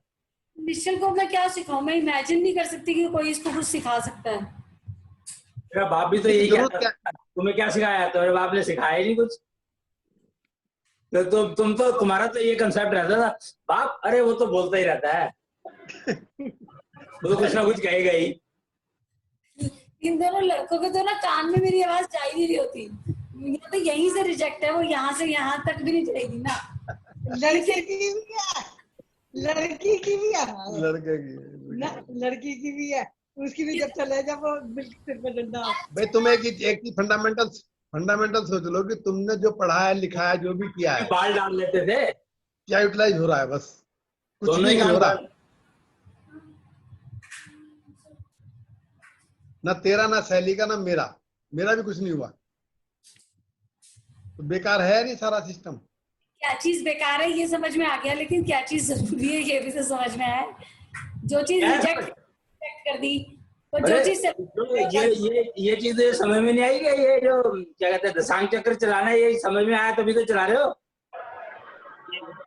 निश्चल को मैं क्या सिखाऊं? मैं इमेजिन नहीं कर सकती कि कोई इसको कुछ सिखा सकता है। मेरा बाप भी तो यही कहता था, तुम्हें क्या सिखाया? तो मेरे बाप ने सिखाया ही नहीं कुछ। तो तुम्हारा तो ये कंसेप्ट रहता था, बाप अरे वो तो बोलता ही रहता है, वो तो कुछ ना कुछ कहेगा ही। इन दोनों लड़कों के तो ना कान में मेरी आवाज जा ही नहीं रही होती, तो यहीं से रिजेक्ट है, वो यहाँ से यहाँ तक भी नहीं जाएगी ना। लड़की की भी है लड़के की। ना, लड़की की भी है, उसकी भी जब चले जब वो बिल्कुल सिर पे डंडा। भाई तुम एक ही फंडामेंटल सोच लो कि तुमने जो पढ़ा है लिखा है जो भी किया है बाल डाल लेते थे, क्या यूटिलाइज हो रहा है, बस कुछ दोनों भी ही नहीं हो काम रहा का। है, ना तेरा ना सैली का ना मेरा, मेरा भी कुछ नहीं हुआ, तो बेकार है नहीं सारा सिस्टम। क्या चीज बेकार है ये समझ में आ गया, लेकिन क्या चीज जरूरी है ये भी तो समझ में आया। जो चीज रिजेक्ट कर दी, तो जो अरे चीज ये चीजें समझ में नहीं आई कि ये जो क्या कहते हैं दशांग चक्र चलाना है, ये समझ में आया तभी तो चला रहे हो।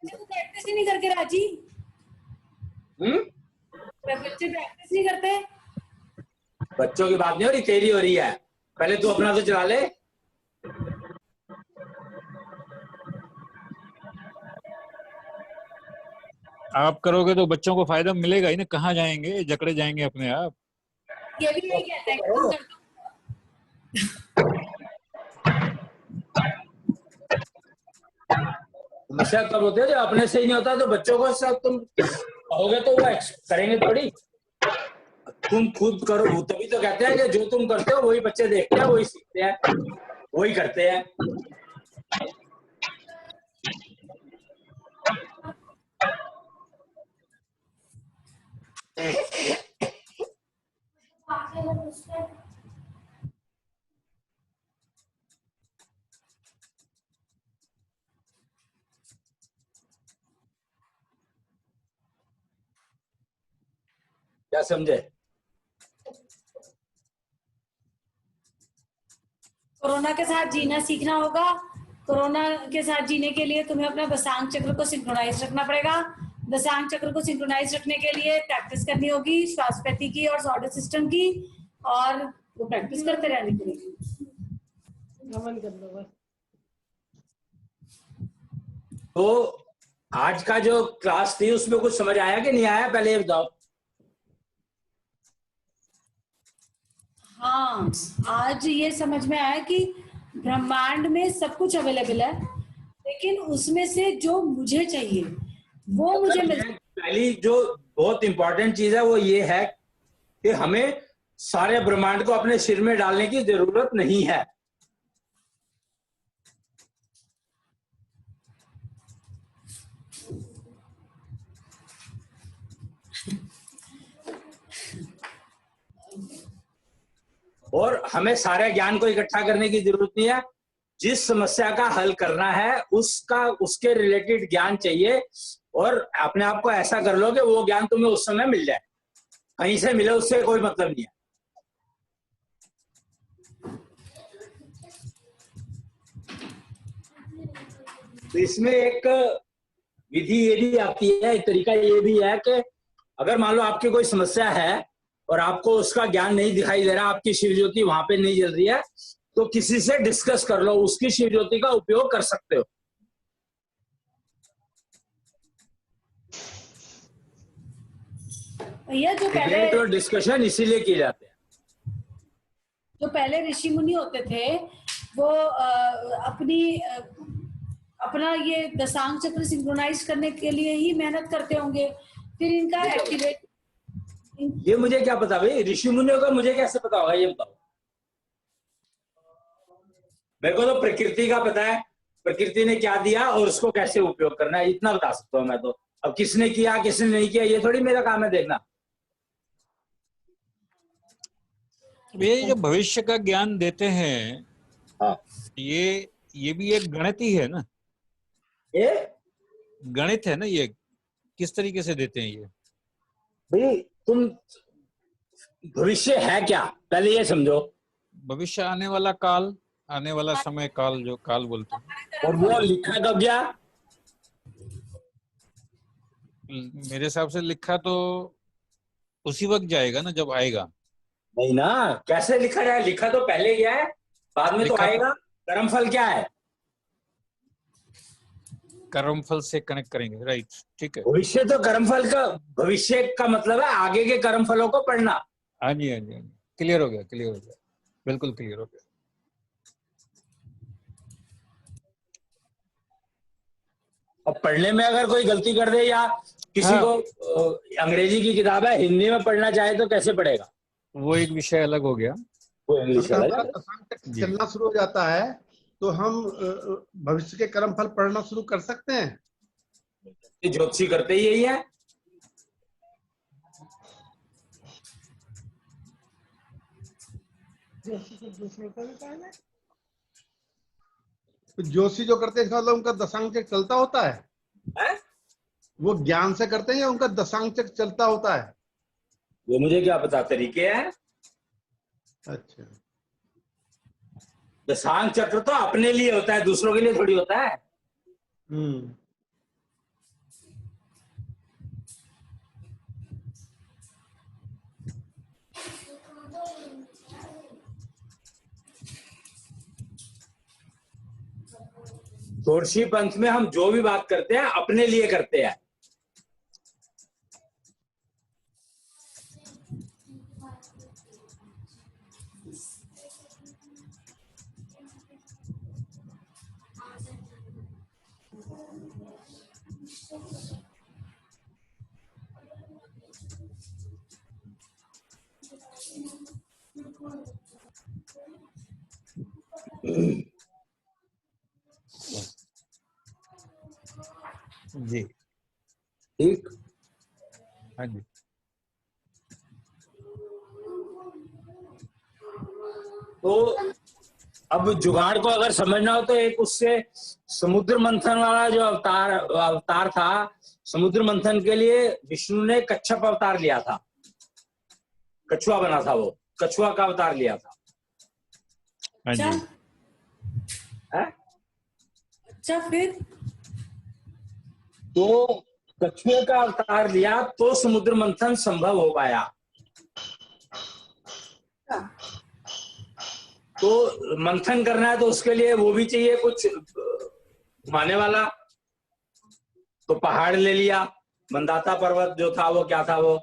प्रैक्टिस ही नहीं करके राजी, बच्चे प्रैक्टिस नहीं करते। बच्चों की बात नहीं हो रही, तेरी हो रही है, पहले तू अपना तो चला ले। आप करोगे तो बच्चों को फायदा मिलेगा ही ना, कहाँ जाएंगे, जकड़े जाएंगे अपने आप। ये भी यही कहते हैं कि तुम कर दो। समस्या तब होती है जब अपने से ही नहीं होता, तो बच्चों को सब तुम कहोगे तो वो करेंगे थोड़ी। तुम खुद करो तभी तो कहते हैं कि जो तुम करते हो वही बच्चे देखते हैं, वही सीखते हैं, वही करते हैं। क्या समझे? कोरोना के साथ जीना सीखना होगा। कोरोना के साथ जीने के लिए तुम्हें अपना दशांग चक्र को सिंक्रोनाइज रखना पड़ेगा। दशांग चक्र को सिंक्रोनाइज रखने के लिए प्रैक्टिस करनी होगी श्वासपैथी की और सॉर्डर सिस्टम की, और वो प्रैक्टिस करते रहनी पड़ेगी। नमन कर दो बस। तो आज का जो क्लास थी उसमें कुछ समझ आया कि नहीं आया, पहले ये बताओ। हाँ, आज ये समझ में आया कि ब्रह्मांड में सब कुछ अवेलेबल है, लेकिन उसमें से जो मुझे चाहिए वो मुझे मिल। पहली जो बहुत इंपॉर्टेंट चीज है वो ये है कि हमें सारे ब्रह्मांड को अपने सिर में डालने की जरूरत नहीं है। और हमें सारे ज्ञान को इकट्ठा करने की जरूरत नहीं है। जिस समस्या का हल करना है उसके रिलेटेड ज्ञान चाहिए, और अपने आप को ऐसा कर लो कि वो ज्ञान तुम्हें उस समय मिल जाए, कहीं से मिले उससे कोई मतलब नहीं है। तो इसमें एक विधि ये भी आती है, एक तरीका ये भी है कि अगर मान लो आपकी कोई समस्या है और आपको उसका ज्ञान नहीं दिखाई दे रहा, आपकी शिव ज्योति वहां पे नहीं जल रही है, तो किसी से डिस्कस कर लो, उसकी शिव ज्योति का उपयोग कर सकते हो। भैया जो पहले तो डिस्कशन इसीलिए किए जाते हैं। जो पहले ऋषि मुनि होते थे वो अपना ये दशांग चक्र सिंक्रोनाइज करने के लिए ही मेहनत करते होंगे, फिर इनका एक्टिवेट। ये मुझे क्या पता भाई, ऋषि मुनियों का मुझे कैसे पता होगा, ये बताओ। मेरे को तो प्रकृति का पता है, प्रकृति ने क्या दिया और उसको कैसे उपयोग करना है, इतना बता सकता हूँ मैं तो। अब किसने किया किसने नहीं किया ये थोड़ी मेरा काम है देखना। ये जो भविष्य का ज्ञान देते हैं, हाँ। ये भी एक गणित ही है ना, ये गणित है ना। ये किस तरीके से देते हैं ये? भाई तुम भविष्य है क्या पहले ये समझो। भविष्य आने वाला काल, आने वाला समय काल, जो काल बोलते हैं। और वो लिखा कब गया? मेरे हिसाब से लिखा तो उसी वक्त जाएगा ना जब आएगा। नहीं ना, कैसे लिखा जाए? लिखा तो पहले गया है, बाद में तो आएगा। कर्मफल क्या है? कर्मफल से कनेक्ट करेंगे, राइट, ठीक है। भविष्य तो कर्मफल का, भविष्य का मतलब है आगे के कर्मफलों को पढ़ना। हाँ जी, हाँ जी, हाँ जी, क्लियर हो गया, क्लियर हो गया, बिल्कुल क्लियर हो गया। अब पढ़ने में अगर कोई गलती कर दे या किसी हाँ। को अंग्रेजी की किताब है, हिंदी में पढ़ना चाहे तो कैसे पढ़ेगा? वो एक विषय अलग हो गया। वो इंग्लिश अगर चला हमारा जाए। दशांश चक्र जी। चलना शुरू हो जाता है तो हम भविष्य के कर्म फल पढ़ना शुरू कर सकते हैं। ये ज्योतिषी करते ही यही है। तो जोशी जो करते हैं इसका मतलब उनका दशांश चक्र चलता होता है? हैं? वो ज्ञान से करते हैं या उनका दशांश चक्र चलता होता है? वो मुझे क्या पता, तरीके हैं। अच्छा। दशांश चक्र तो अपने लिए होता है, दूसरों के लिए थोड़ी होता है। हम्म। ज्योतिषी पंथ में हम जो भी बात करते हैं अपने लिए करते हैं। जी। ठीक। हाँ जी। तो अब जुगाड़ को अगर समझना हो तो एक उससे समुद्र मंथन वाला जो अवतार था, समुद्र मंथन के लिए विष्णु ने कच्छप अवतार लिया था। कछुआ बना था, वो कछुआ का अवतार लिया था। हाँ अच्छा जी। है? अच्छा, फिर तो कछुए का अवतार लिया तो समुद्र मंथन संभव हो पाया। तो मंथन करना है तो उसके लिए वो भी चाहिए कुछ घुमाने वाला। तो पहाड़ ले लिया, मंदाता पर्वत जो था वो क्या था वो।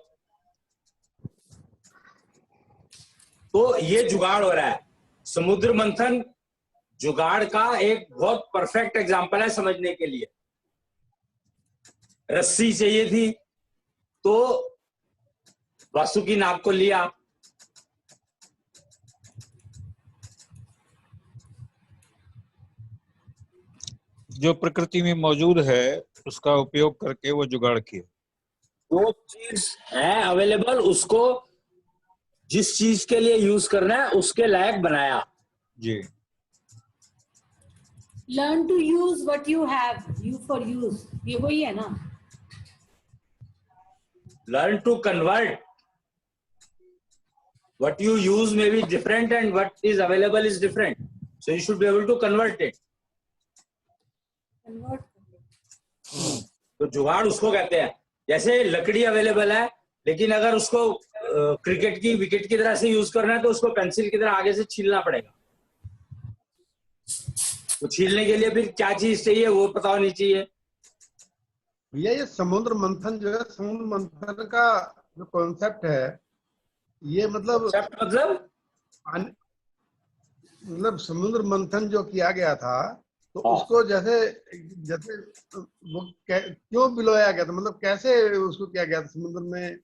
तो ये जुगाड़ हो रहा है। समुद्र मंथन जुगाड़ का एक बहुत परफेक्ट एग्जांपल है समझने के लिए। रस्सी चाहिए थी तो वासुकी नाग को लिया। जो प्रकृति में मौजूद है उसका उपयोग करके वो जुगाड़ किए। जो चीज है अवेलेबल उसको जिस चीज के लिए यूज करना है उसके लायक बनाया। जी। Learn to use what you have, you for use, ये वही है ना। Learn to convert. What you use may be different and what is available is different. So you should be able to convert it. Convert तो जुगाड़ उसको कहते हैं। जैसे लकड़ी अवेलेबल है लेकिन अगर उसको क्रिकेट की विकेट की तरह से यूज करना है तो उसको पेंसिल की तरह आगे से छीलना पड़ेगा। तो छीलने के लिए फिर क्या चीज चाहिए वो पता होनी चाहिए। भैया ये समुद्र मंथन जो है, समुद्र मंथन का जो कॉन्सेप्ट है ये मतलब मतलब समुद्र मंथन जो किया गया था तो उसको जैसे जैसे वो क्यों बिलोया गया था, मतलब कैसे उसको किया गया था समुद्र में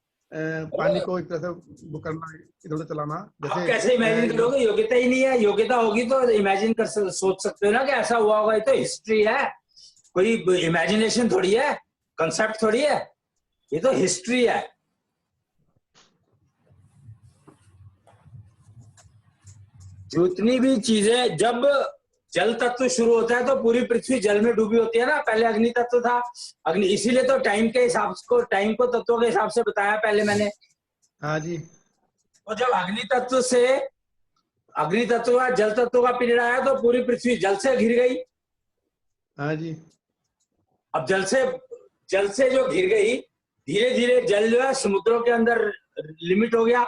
पानी को एक तरह से वो करना, इधर उधर चलाना। आप कैसे इमेजिन करोगे? योग्यता ही नहीं है। योग्यता होगी तो इमेजिन कर सोच सकते हो ना कि ऐसा हुआ होगा। ये तो हिस्ट्री है, कोई इमेजिनेशन थोड़ी है, कंसेप्ट थोड़ी है, ये तो हिस्ट्री है। जितनी भी चीजें, जब जल तत्व शुरू होता है तो पूरी पृथ्वी जल में डूबी होती है ना। पहले अग्नि तत्व था, अग्नि, इसीलिए तो टाइम के हिसाब को, टाइम को तत्वों के हिसाब से बताया पहले मैंने। हाँ जी। तो जब अग्नि तत्व से अग्नि तत्व का जल तत्व का पीरियड आया तो पूरी पृथ्वी जल से घिर गई। हाँ जी। अब जल से जो घिर गई, धीरे धीरे जल जो है समुद्रों के अंदर लिमिट हो गया।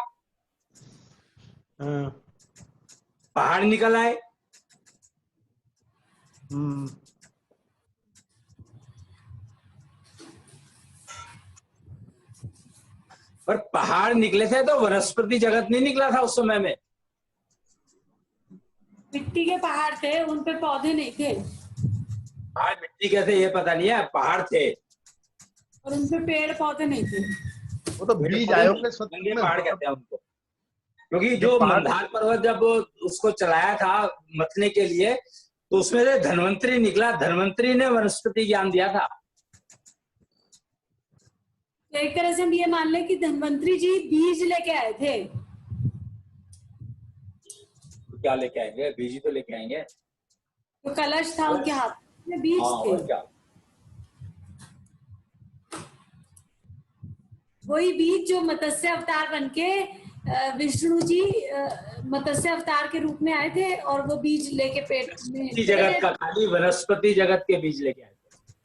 हाँ। पहाड़ निकल आए। पर पहाड़ निकले थे तो वनस्पति जगत नहीं निकला था उस समय में। मिट्टी के पहाड़ थे, उन पे पौधे नहीं थे। पहाड़ मिट्टी के थे ये पता नहीं है, पहाड़ थे। और उनपे पेड़ पौधे नहीं थे। वो तो बीज आयोग के सत्य नंगे में पहाड़ कहते हैं उनको, क्योंकि जो पहाड़- मंदार पर्वत जब उसको चलाया था मथने के लिए, तो उसमें से धन्वंतरी निकला, धन्वंतरी ने वनस्पति ज्ञान दिया था। तो एक तरह से हम ये मान लें कि धन्वंतरी जी बीज लेके आए थे। तो क्या लेके आएंगे? बीज ही तो लेके आएंगे। तो कलश था उनके हाथ में, बीज हाँ, थे। और क्या। वही बीज जो मत्स्य अवतार बनके विष्णु जी मत्स्य अवतार के रूप में आए थे, और वो बीज लेके पेट में, जगत का खाली वनस्पति जगत के बीज लेके आए थे।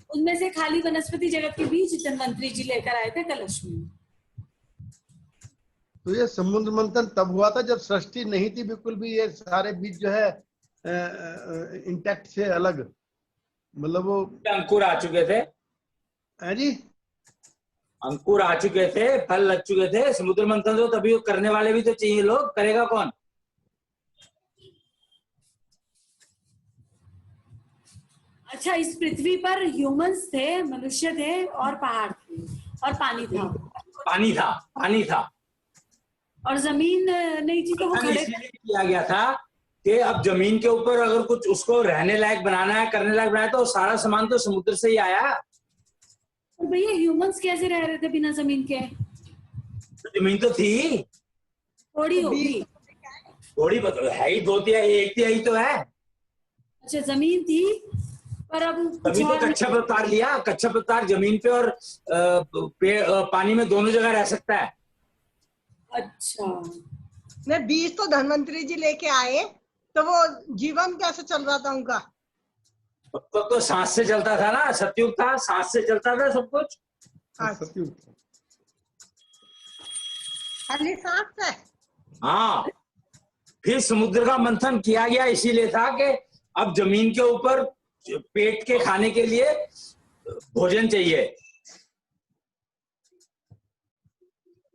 उनमें से खाली वनस्पति जगत के बीज धन्वंतरी जी लेकर आए थे कलश में। तो ये समुद्र मंथन तब हुआ था जब सृष्टि नहीं थी बिल्कुल भी, ये सारे बीज जो है इंटैक्ट से अलग, मतलब वो अंकुर आ चुके थे, है जी। अंकुर आ चुके थे, फल लग चुके थे। समुद्र मंथन तो तभी करने वाले भी तो चाहिए लोग, करेगा कौन? अच्छा, इस पृथ्वी पर ह्यूमंस थे, मनुष्य थे, और पहाड़ थे, और पानी था। पानी था, पानी था। और जमीन नहीं थी, तो वो खड़े इसीलिए किया गया था कि अब जमीन के ऊपर अगर कुछ उसको रहने लायक बनाना है, करने लायक बनाना है, तो सारा सामान तो समुद्र से ही आया। और भैया ह्यूमंस कैसे रह रहे थे बिना जमीन के? तो जमीन तो थी, थोड़ी होगी। थोड़ी है ही, 2 तिहाई 1 तिहाई तो है। अच्छा, जमीन थी, पर अब कुछ तभी तो और कच्छप अवतार लिया। कच्छप अवतार जमीन पे और पानी में दोनों जगह रह सकता है। अच्छा, मैं बीज तो धन्वंतरी जी लेके आए, तो वो जीवन कैसे चल रहा था उनका? तो सांस से चलता था ना, सतयुग था, सांस से चलता था सब कुछ। सतयुग। खाली सांस है। हाँ, फिर समुद्र का मंथन किया गया इसीलिए था कि अब जमीन के ऊपर पेट के खाने के लिए भोजन चाहिए।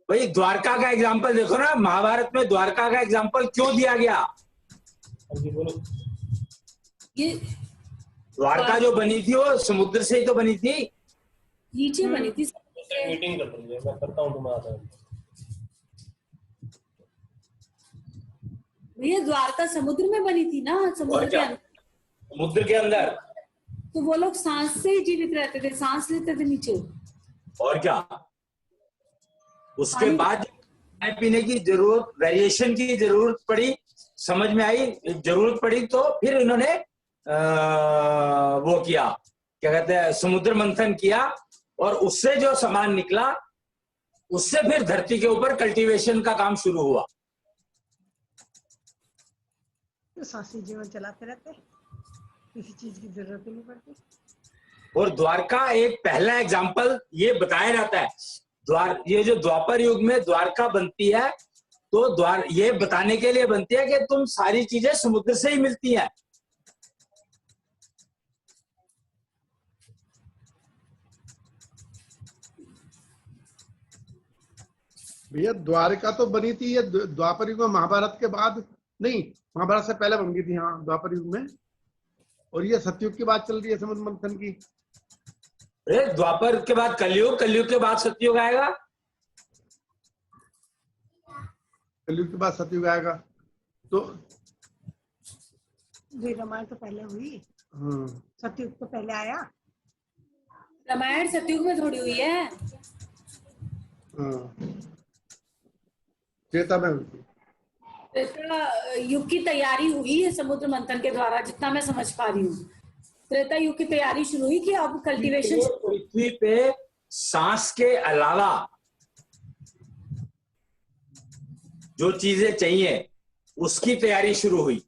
भाई द्वारका का एग्जाम्पल देखो ना, महाभारत में द्वारका का एग्जाम्पल क्यों दिया गया? ये द्वारका जो बनी थी वो समुद्र से ही तो बनी थी। नीचे बनी थी। मीटिंग कर लीजिए, मैं करता हूँ तुम्हारा। भैया द्वारका समुद्र में बनी थी ना, समुद्र के अंदर। समुद्र के अंदर। तो वो लोग सांस से ही जीवित रहते थे, सांस लेते थे नीचे। और क्या, उसके बाद खाने पीने की जरूरत, वेरिएशन की जरूरत पड़ी, समझ में आई जरूरत पड़ी, तो फिर इन्होंने वो किया, क्या कहते हैं, समुद्र मंथन किया, और उससे जो सामान निकला उससे फिर धरती के ऊपर कल्टीवेशन का काम शुरू हुआ। तो सांसी जीवन चलाते रहते, किसी चीज की जरूरत ही नहीं पड़ती। और द्वारका एक पहला एग्जाम्पल ये बताया जाता है। ये जो द्वापर युग में द्वारका बनती है, तो ये बताने के लिए बनती है कि तुम सारी चीजें समुद्र से ही मिलती हैं। भैया द्वारका तो बनी थी ये द्वापर युग में, महाभारत के बाद नहीं, महाभारत से पहले बन गई थी। हाँ, द्वापर युग में। और ये सतयुग की बात चल रही है समुद्र मंथन की। अरे द्वापर के बाद कलयुग, कलयुग के बाद सतयुग आएगा। कलयुग के बाद सतयुग आएगा। तो रामायण तो पहले हुई, हाँ, सतयुग तो पहले आया। रामायण सतयुग में थोड़ी हुई है। हाँ, त्रेता में हुई। त्रेता युग की तैयारी हुई है समुद्र मंथन के द्वारा, जितना मैं समझ पा रही हूँ। त्रेता युग की तैयारी शुरू हुई कि अब कल्टीवेशन। पृथ्वी पे सांस के अलावा जो चीजें चाहिए उसकी तैयारी शुरू हुई।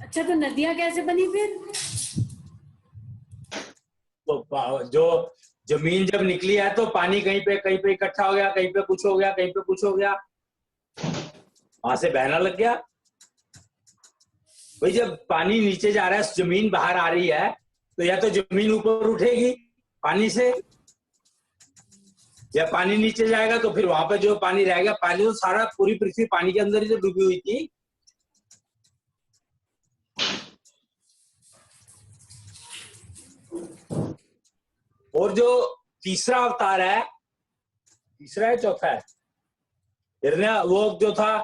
अच्छा, तो नदियां कैसे बनी फिर? तो जो जमीन जब निकली है तो पानी कहीं पे इकट्ठा हो गया, कहीं पे कुछ हो गया, कहीं पे कुछ हो गया, वहां से बहना लग गया। भाई जब पानी नीचे जा रहा है, जमीन बाहर आ रही है, तो या तो जमीन ऊपर उठेगी पानी से, या पानी नीचे जाएगा तो फिर वहां पे जो पानी रहेगा, पानी तो सारा पूरी पृथ्वी पानी के अंदर ही तो डूबी हुई थी। और जो तीसरा अवतार है, तीसरा है चौथा है, हिरण्य वो जो था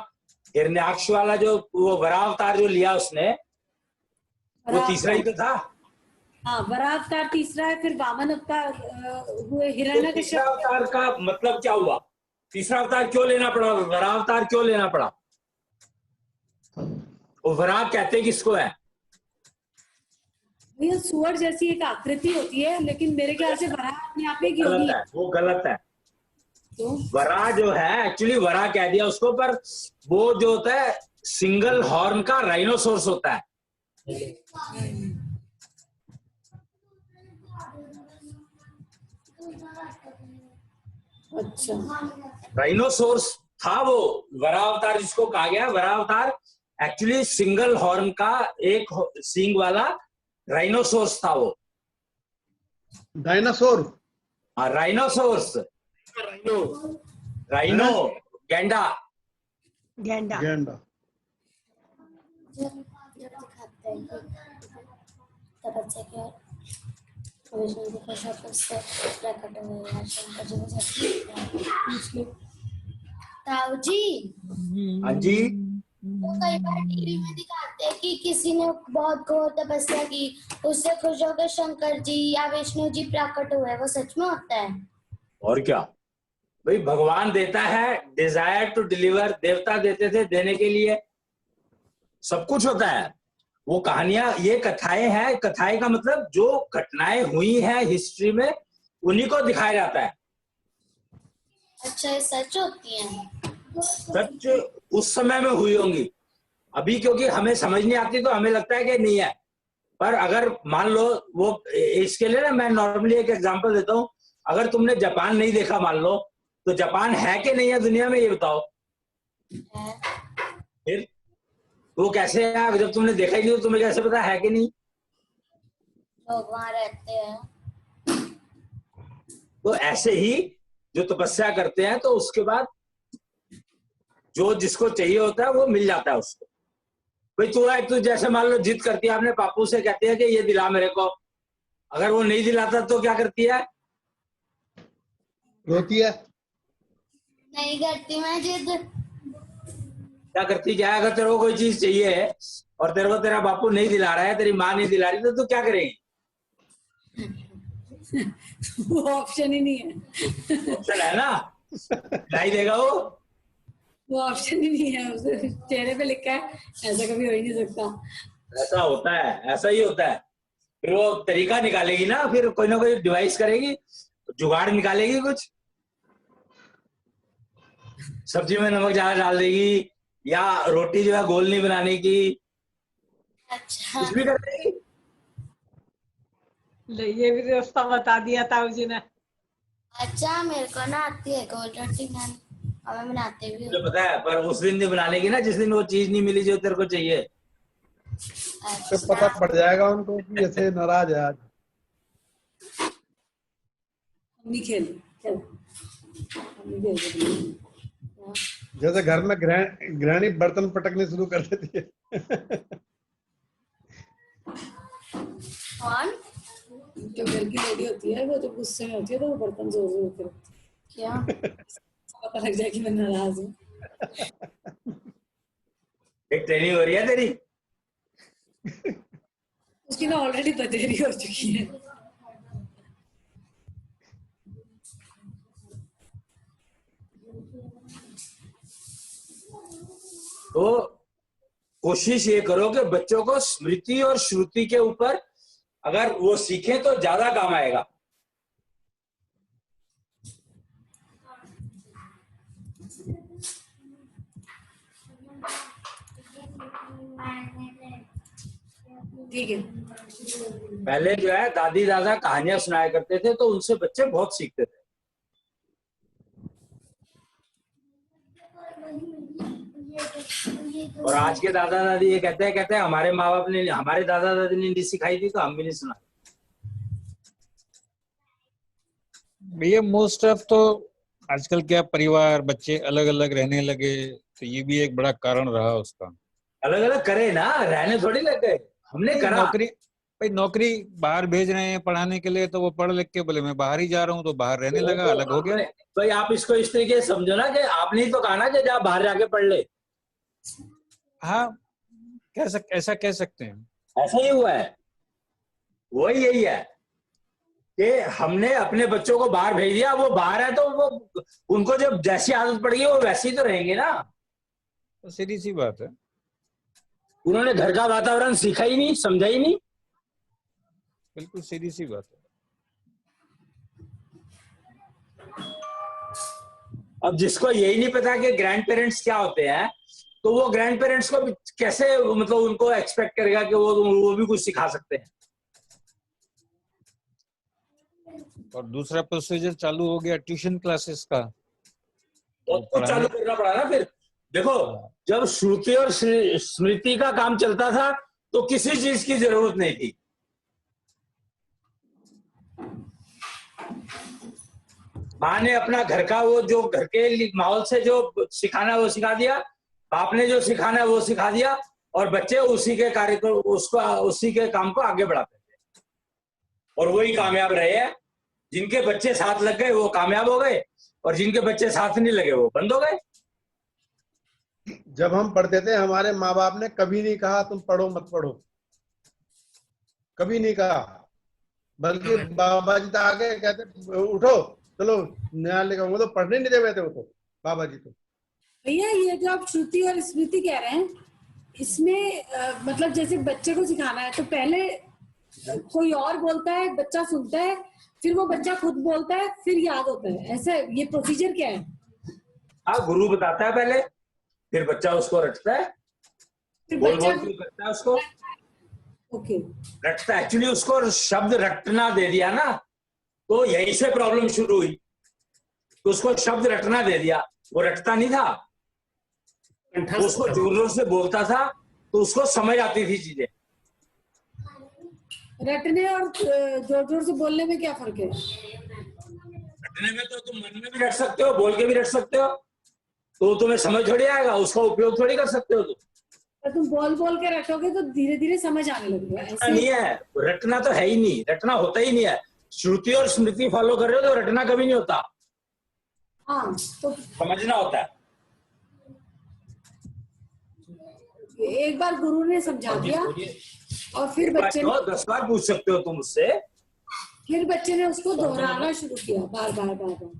हिरण्याक्ष वाला, जो वो वराह अवतार जो लिया उसने, वो तीसरा ही तो था। हाँ, वराह अवतार तीसरा है, फिर वामन अवतार हुए तो हिरण्यकश्यप। तीसरा अवतार का मतलब क्या हुआ? तीसरा अवतार क्यों लेना पड़ा? वराह अवतार क्यों लेना पड़ा? वो वराह कहते किसको है? भैया सुअर जैसी एक आकृति होती है, लेकिन मेरे ख्याल से वराह अपने आप एक योगी गलत है, वो गलत है। तो वराह जो है, एक्चुअली वराह कह दिया उसको, पर वो जो होता है सिंगल हॉर्न का राइनोसोर्स होता है। अच्छा, राइनोसोर्स था वो वराह अवतार जिसको कहा गया। वराह अवतार एक्चुअली सिंगल हॉर्न का एक सींग वाला राइनोसोर्स था वो। डायनासोर, हाँ, राइनोसोर्स, राइनो गैंडा। गेंडा। गेंडा। ताऊ जी, हाँ जी, तो कई बार टीवी में दिखाते हैं कि किसी ने बहुत घोर तपस्या की, उससे खुश होकर शंकर जी या विष्णु जी प्रकट हुए, वो सच में होता है? और क्या भाई, भगवान देता है, डिजायर टू डिलीवर, देवता देते थे देने के लिए, सब कुछ होता है। वो कहानियां, ये कथाएं हैं, कथाएं का मतलब जो घटनाएं हुई हैं हिस्ट्री में, उन्हीं को दिखाया जाता है। अच्छा, ये सच होती है? सच उस समय में हुई होंगी, अभी क्योंकि हमें समझ नहीं आती तो हमें लगता है कि नहीं है। पर अगर मान लो, वो इसके लिए ना मैं नॉर्मली एक एग्जांपल देता हूँ, अगर तुमने जापान नहीं देखा मान लो, तो जापान है कि नहीं है दुनिया में, ये बताओ। फिर वो कैसे है? जब तुमने देखा ही नहीं तो तुम्हें कैसे पता है कि नहीं? लोग वहां रहते हैं। तो ऐसे ही जो तपस्या करते हैं, तो उसके बाद जो जिसको चाहिए होता है वो मिल जाता है उसको। भाई तू जैसे मान लो जिद करती है, आपने पापू से कहते हैं कि ये दिला मेरे को, अगर वो नहीं दिलाता तो क्या करती है? रोती है। नहीं करती मैं जिद। क्या करती क्या है? अगर तेरे को कोई चीज चाहिए और तेरे को तेरा बापू नहीं दिला रहा है, तेरी माँ नहीं दिला रही, तो तू क्या करेगी? वो ऑप्शन ही नहीं है। ऑप्शन है ना, नहीं देगा वो ऑप्शन ही नहीं है, उसके चेहरे पे लिखा है, ऐसा कभी हो ही नहीं सकता। ऐसा होता है, ऐसा ही होता है। फिर वो तरीका निकालेगी ना, फिर कोई ना कोई डिवाइस करेगी, जुगाड़ निकालेगी, कुछ सब्जी में नमक ज्यादा डाल देगी, या रोटी जो है गोल नहीं बनाने की, अच्छा, कुछ भी कर देगी। ले, ये भी रास्ता बता दिया ताऊ जी ने। अच्छा, मेरे को ना आती है गोल रोटी बनानी, और मैं बनाते भी मुझे हूँ। पता है, पर उस दिन नहीं बनाने की ना जिस दिन वो चीज नहीं मिली जो तेरे को चाहिए। तो पता पड़ जाएगा उनको कि ऐसे नाराज है आज। हम नहीं खेल जैसे घर में गृहिणी बर्तन पटकने शुरू कर देती है। कौन? जो घर की लेडी होती है, वो जब गुस्से में होती है तो वो बर्तन जोर जोर के रखती है। क्या? पता लग जाए कि मैं नाराज हूँ। एक ट्रेनिंग हो रही है तेरी। उसकी ना ऑलरेडी बतेरी हो चुकी है। तो कोशिश ये करो कि बच्चों को स्मृति और श्रुति के ऊपर अगर वो सीखें तो ज्यादा काम आएगा। ठीक है। पहले जो है दादी दादा कहानियां सुनाया करते थे, तो उनसे बच्चे बहुत सीखते थे। और आज के दादा दादी ये कहते हैं हमारे माँ बाप ने, हमारे दादा दादी ने नहीं सिखाई थी तो हम भी नहीं सुना। भैया मोस्ट ऑफ तो आजकल क्या परिवार बच्चे अलग अलग रहने लगे, तो ये भी एक बड़ा कारण रहा उसका। अलग अलग करे ना, रहने थोड़ी लग गए, हमने करा। नौकरी भाई नौकरी बाहर भेज रहे हैं पढ़ाने के लिए, तो वो पढ़ लिख के बोले मैं बाहर ही जा रहा हूँ, तो बाहर रहने लगा, अलग हो गया। भाई आप इसको इस तरीके से समझो ना कि आपने ही तो कहा ना कि जा बाहर जाके पढ़ ले। हाँ, ऐसा कह सकते हैं। ऐसा ही हुआ है, वही यही है कि हमने अपने बच्चों को बाहर भेज दिया, वो बाहर है तो वो उनको जब जैसी आदत पड़ गई वो वैसे ही तो रहेंगे ना। तो सीधी सी बात है, उन्होंने घर का वातावरण सीखा ही नहीं, समझा ही नहीं। बिल्कुल सीधी सी बात है। अब जिसको यही नहीं पता कि ग्रैंड पेरेंट्स क्या होते हैं, तो वो ग्रैंड पेरेंट्स को कैसे मतलब उनको एक्सपेक्ट करेगा कि वो भी कुछ सिखा सकते हैं। और दूसरा प्रोसीजर चालू हो गया ट्यूशन क्लासेस का, तो चालू करना पड़ा ना। फिर देखो, जब श्रुति और स्मृति का काम चलता था तो किसी चीज की जरूरत नहीं थी। माँ ने अपना घर का वो जो घर के माहौल से जो सिखाना है वो सिखा दिया, बाप ने जो सिखाना है वो सिखा दिया, और बच्चे उसी के कार्य को उसी के काम को आगे बढ़ाते थे और वही कामयाब रहे हैं। जिनके बच्चे साथ लग गए वो कामयाब हो गए, और जिनके बच्चे साथ नहीं लगे वो बंद हो गए। जब हम पढ़ते थे हमारे माँ बाप ने कभी नहीं कहा तुम पढ़ो मत पढ़ो, कभी नहीं कहा, बल्कि बाबा जी तो आगे कहते उठो चलो न्यायालय का, वो तो पढ़ने नहीं देते थे वो तो बाबा जी तो। भैया ये जो आप श्रुति और स्मृति कह रहे हैं, इसमें मतलब जैसे बच्चे को सिखाना है तो पहले कोई और बोलता है, बच्चा सुनता है, फिर वो बच्चा खुद बोलता है, फिर याद होता है, ऐसा ये प्रोसीजर क्या है? हाँ, गुरु बताता है पहले, फिर बच्चा उसको रटता है, फिर बोल बच्चा बोल के करता है उसको, ओके रटता है। एक्चुअली उसको शब्द रटना दे दिया ना, तो यहीं से प्रॉब्लम शुरू हुई। तो उसको शब्द रटना दे दिया, वो रटता नहीं था, उसको जोर जोर से बोलता था तो उसको समझ आती थी चीजें। रटने और जोर जोर से बोलने में क्या फर्क है? रटने में तो तुम मन में भी रट सकते हो, बोल के भी रट सकते हो, तो तुम्हें समझ थोड़ी आएगा, उसका उपयोग थोड़ी कर सकते हो तुम। तो तुम बोल बोल के रटोगे तो धीरे धीरे समझ आने लगेगा। रटना नहीं है, रटना तो है ही नहीं, रटना होता ही नहीं है। श्रुति और स्मृति फॉलो कर रहे हो तो रटना कभी नहीं होता। हाँ, तो समझना होता है। एक बार गुरु ने समझा दिया और फिर बच्चे ने 10 बार पूछ सकते हो तुम उससे, फिर बच्चे ने उसको दोहराना शुरू किया बार बार बार बार।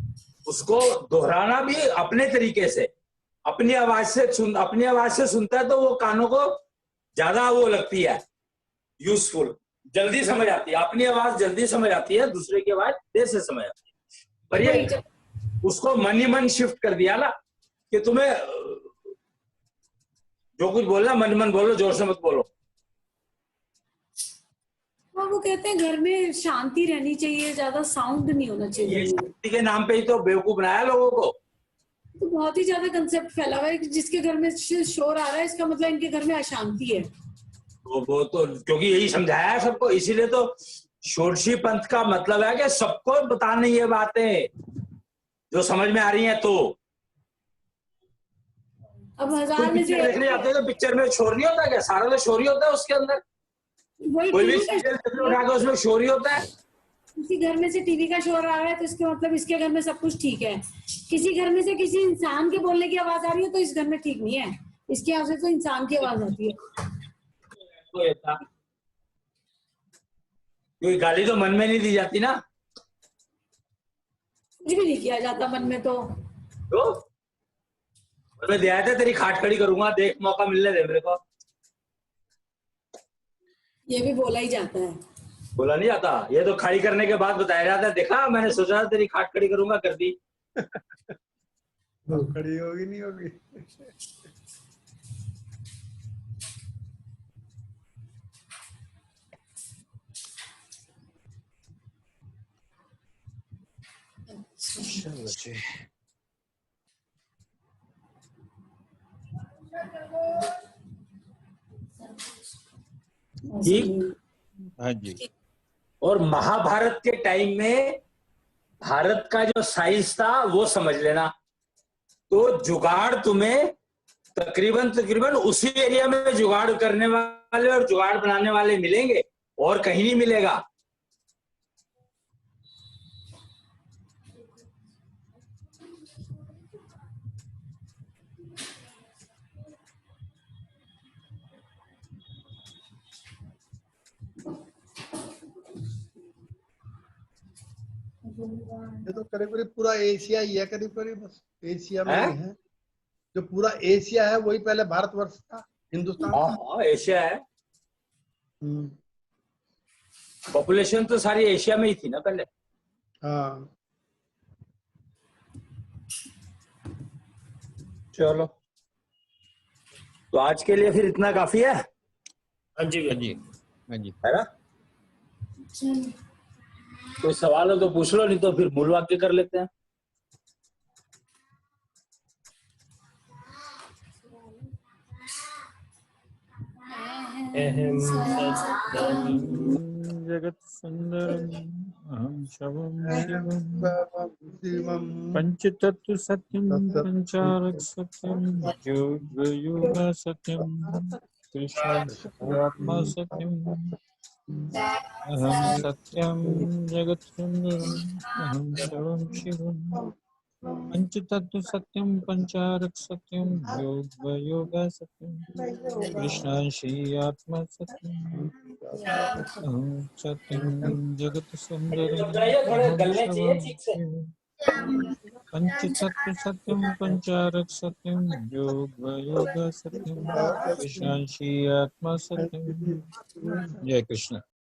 उसको दोहराना भी अपने तरीके से, अपनी आवाज से सुनता है तो वो कानों को ज्यादा वो लगती है यूजफुल, जल्दी समझ आती है। अपनी आवाज जल्दी समझ आती है, दूसरे की आवाज देर से समझ आती है। पर ये उसको मन ही मन शिफ्ट कर दिया ना कि तुम्हें जो कुछ बोलना मन मन बोलो, जोर से मत बोलो। हाँ, वो कहते हैं घर में शांति रहनी चाहिए, ज्यादा साउंड नहीं होना चाहिए। ये शांति के नाम पे ही तो बेवकूफ बनाया लोगों को। तो बहुत ही ज्यादा कंसेप्ट फैला हुआ है कि जिसके घर में शोर आ रहा है इसका मतलब इनके घर में अशांति है। वो तो क्योंकि यही समझाया है सबको, इसीलिए तो षोडशी पंथ का मतलब है कि सबको बतानी ये बातें जो समझ में आ रही हैं। तो अब हजार में से देखने जाते हैं तो पिक्चर में शोर नहीं होता क्या? सारा तो शोर ही होता है उसके अंदर, कोई भी सीरियल उठा के उसमें शोर ही होता है। किसी घर में से टीवी का शोर आ रहा है तो इसका मतलब इसके घर में सब कुछ ठीक है। किसी घर में से किसी इंसान के बोलने की आवाज आ रही है तो इस घर में ठीक नहीं है, इसके यहाँ से तो इंसान की आवाज आती है। कोई गाली तो मन में नहीं दी जाती ना, कुछ भी नहीं किया जाता मन में। तो मैं दिया था तेरी खाट खड़ी करूंगा, देख मौका मिलने दे मेरे को। ये भी बोला ही जाता है, बोला नहीं जाता, ये तो खड़ी करने के बाद बताया जाता है। देखा, मैंने सोचा था तेरी खाट खड़ी करूंगा, कर दी। खड़ी होगी नहीं होगी। ठीक। हाँ जी। और महाभारत के टाइम में भारत का जो साइज था वो समझ लेना। तो जुगाड़ तुम्हें तकरीबन उसी एरिया में जुगाड़ करने वाले और जुगाड़ बनाने वाले मिलेंगे और कहीं नहीं मिलेगा। ये तो करीब करीब पूरा एशिया ही है, करीब करीब बस एशिया में हैं? ही है। जो पूरा एशिया है वही पहले भारतवर्ष था, हिंदुस्तान हाँ था। हाँ, एशिया है। हम्म, पॉपुलेशन तो सारी एशिया में ही थी ना पहले। हाँ। चलो, तो आज के लिए फिर इतना काफी है हाँ जी हाँ भैया। जी, हाँ जी। है ना? कोई सवाल हो तो पूछ लो, नहीं तो फिर मूल वाक्य कर लेते हैं। अहम सत्यम जगत सुंदरम अहम शवम शिवम शिवम पंचतत्व सत्यम पंचारक सत्यम योग योग सत्यम कृष्ण आत्मा सत्यम अहम सत्यम जगत सुंदरम अहम शवम शिवम पंचतत्व सत्यम पंचारक सत्यम योग योग सत्यम कृष्ण श्री आत्मा सत्यम अहम सत्यम जगत सुंदरम थोड़े अहम गलने चाहिए शवम ठीक से। शिवम पंचतत्व सत्यम पंचारक सत्यम योग योग सत्यम कृष्ण श्री आत्मा सत्यम। जय कृष्ण।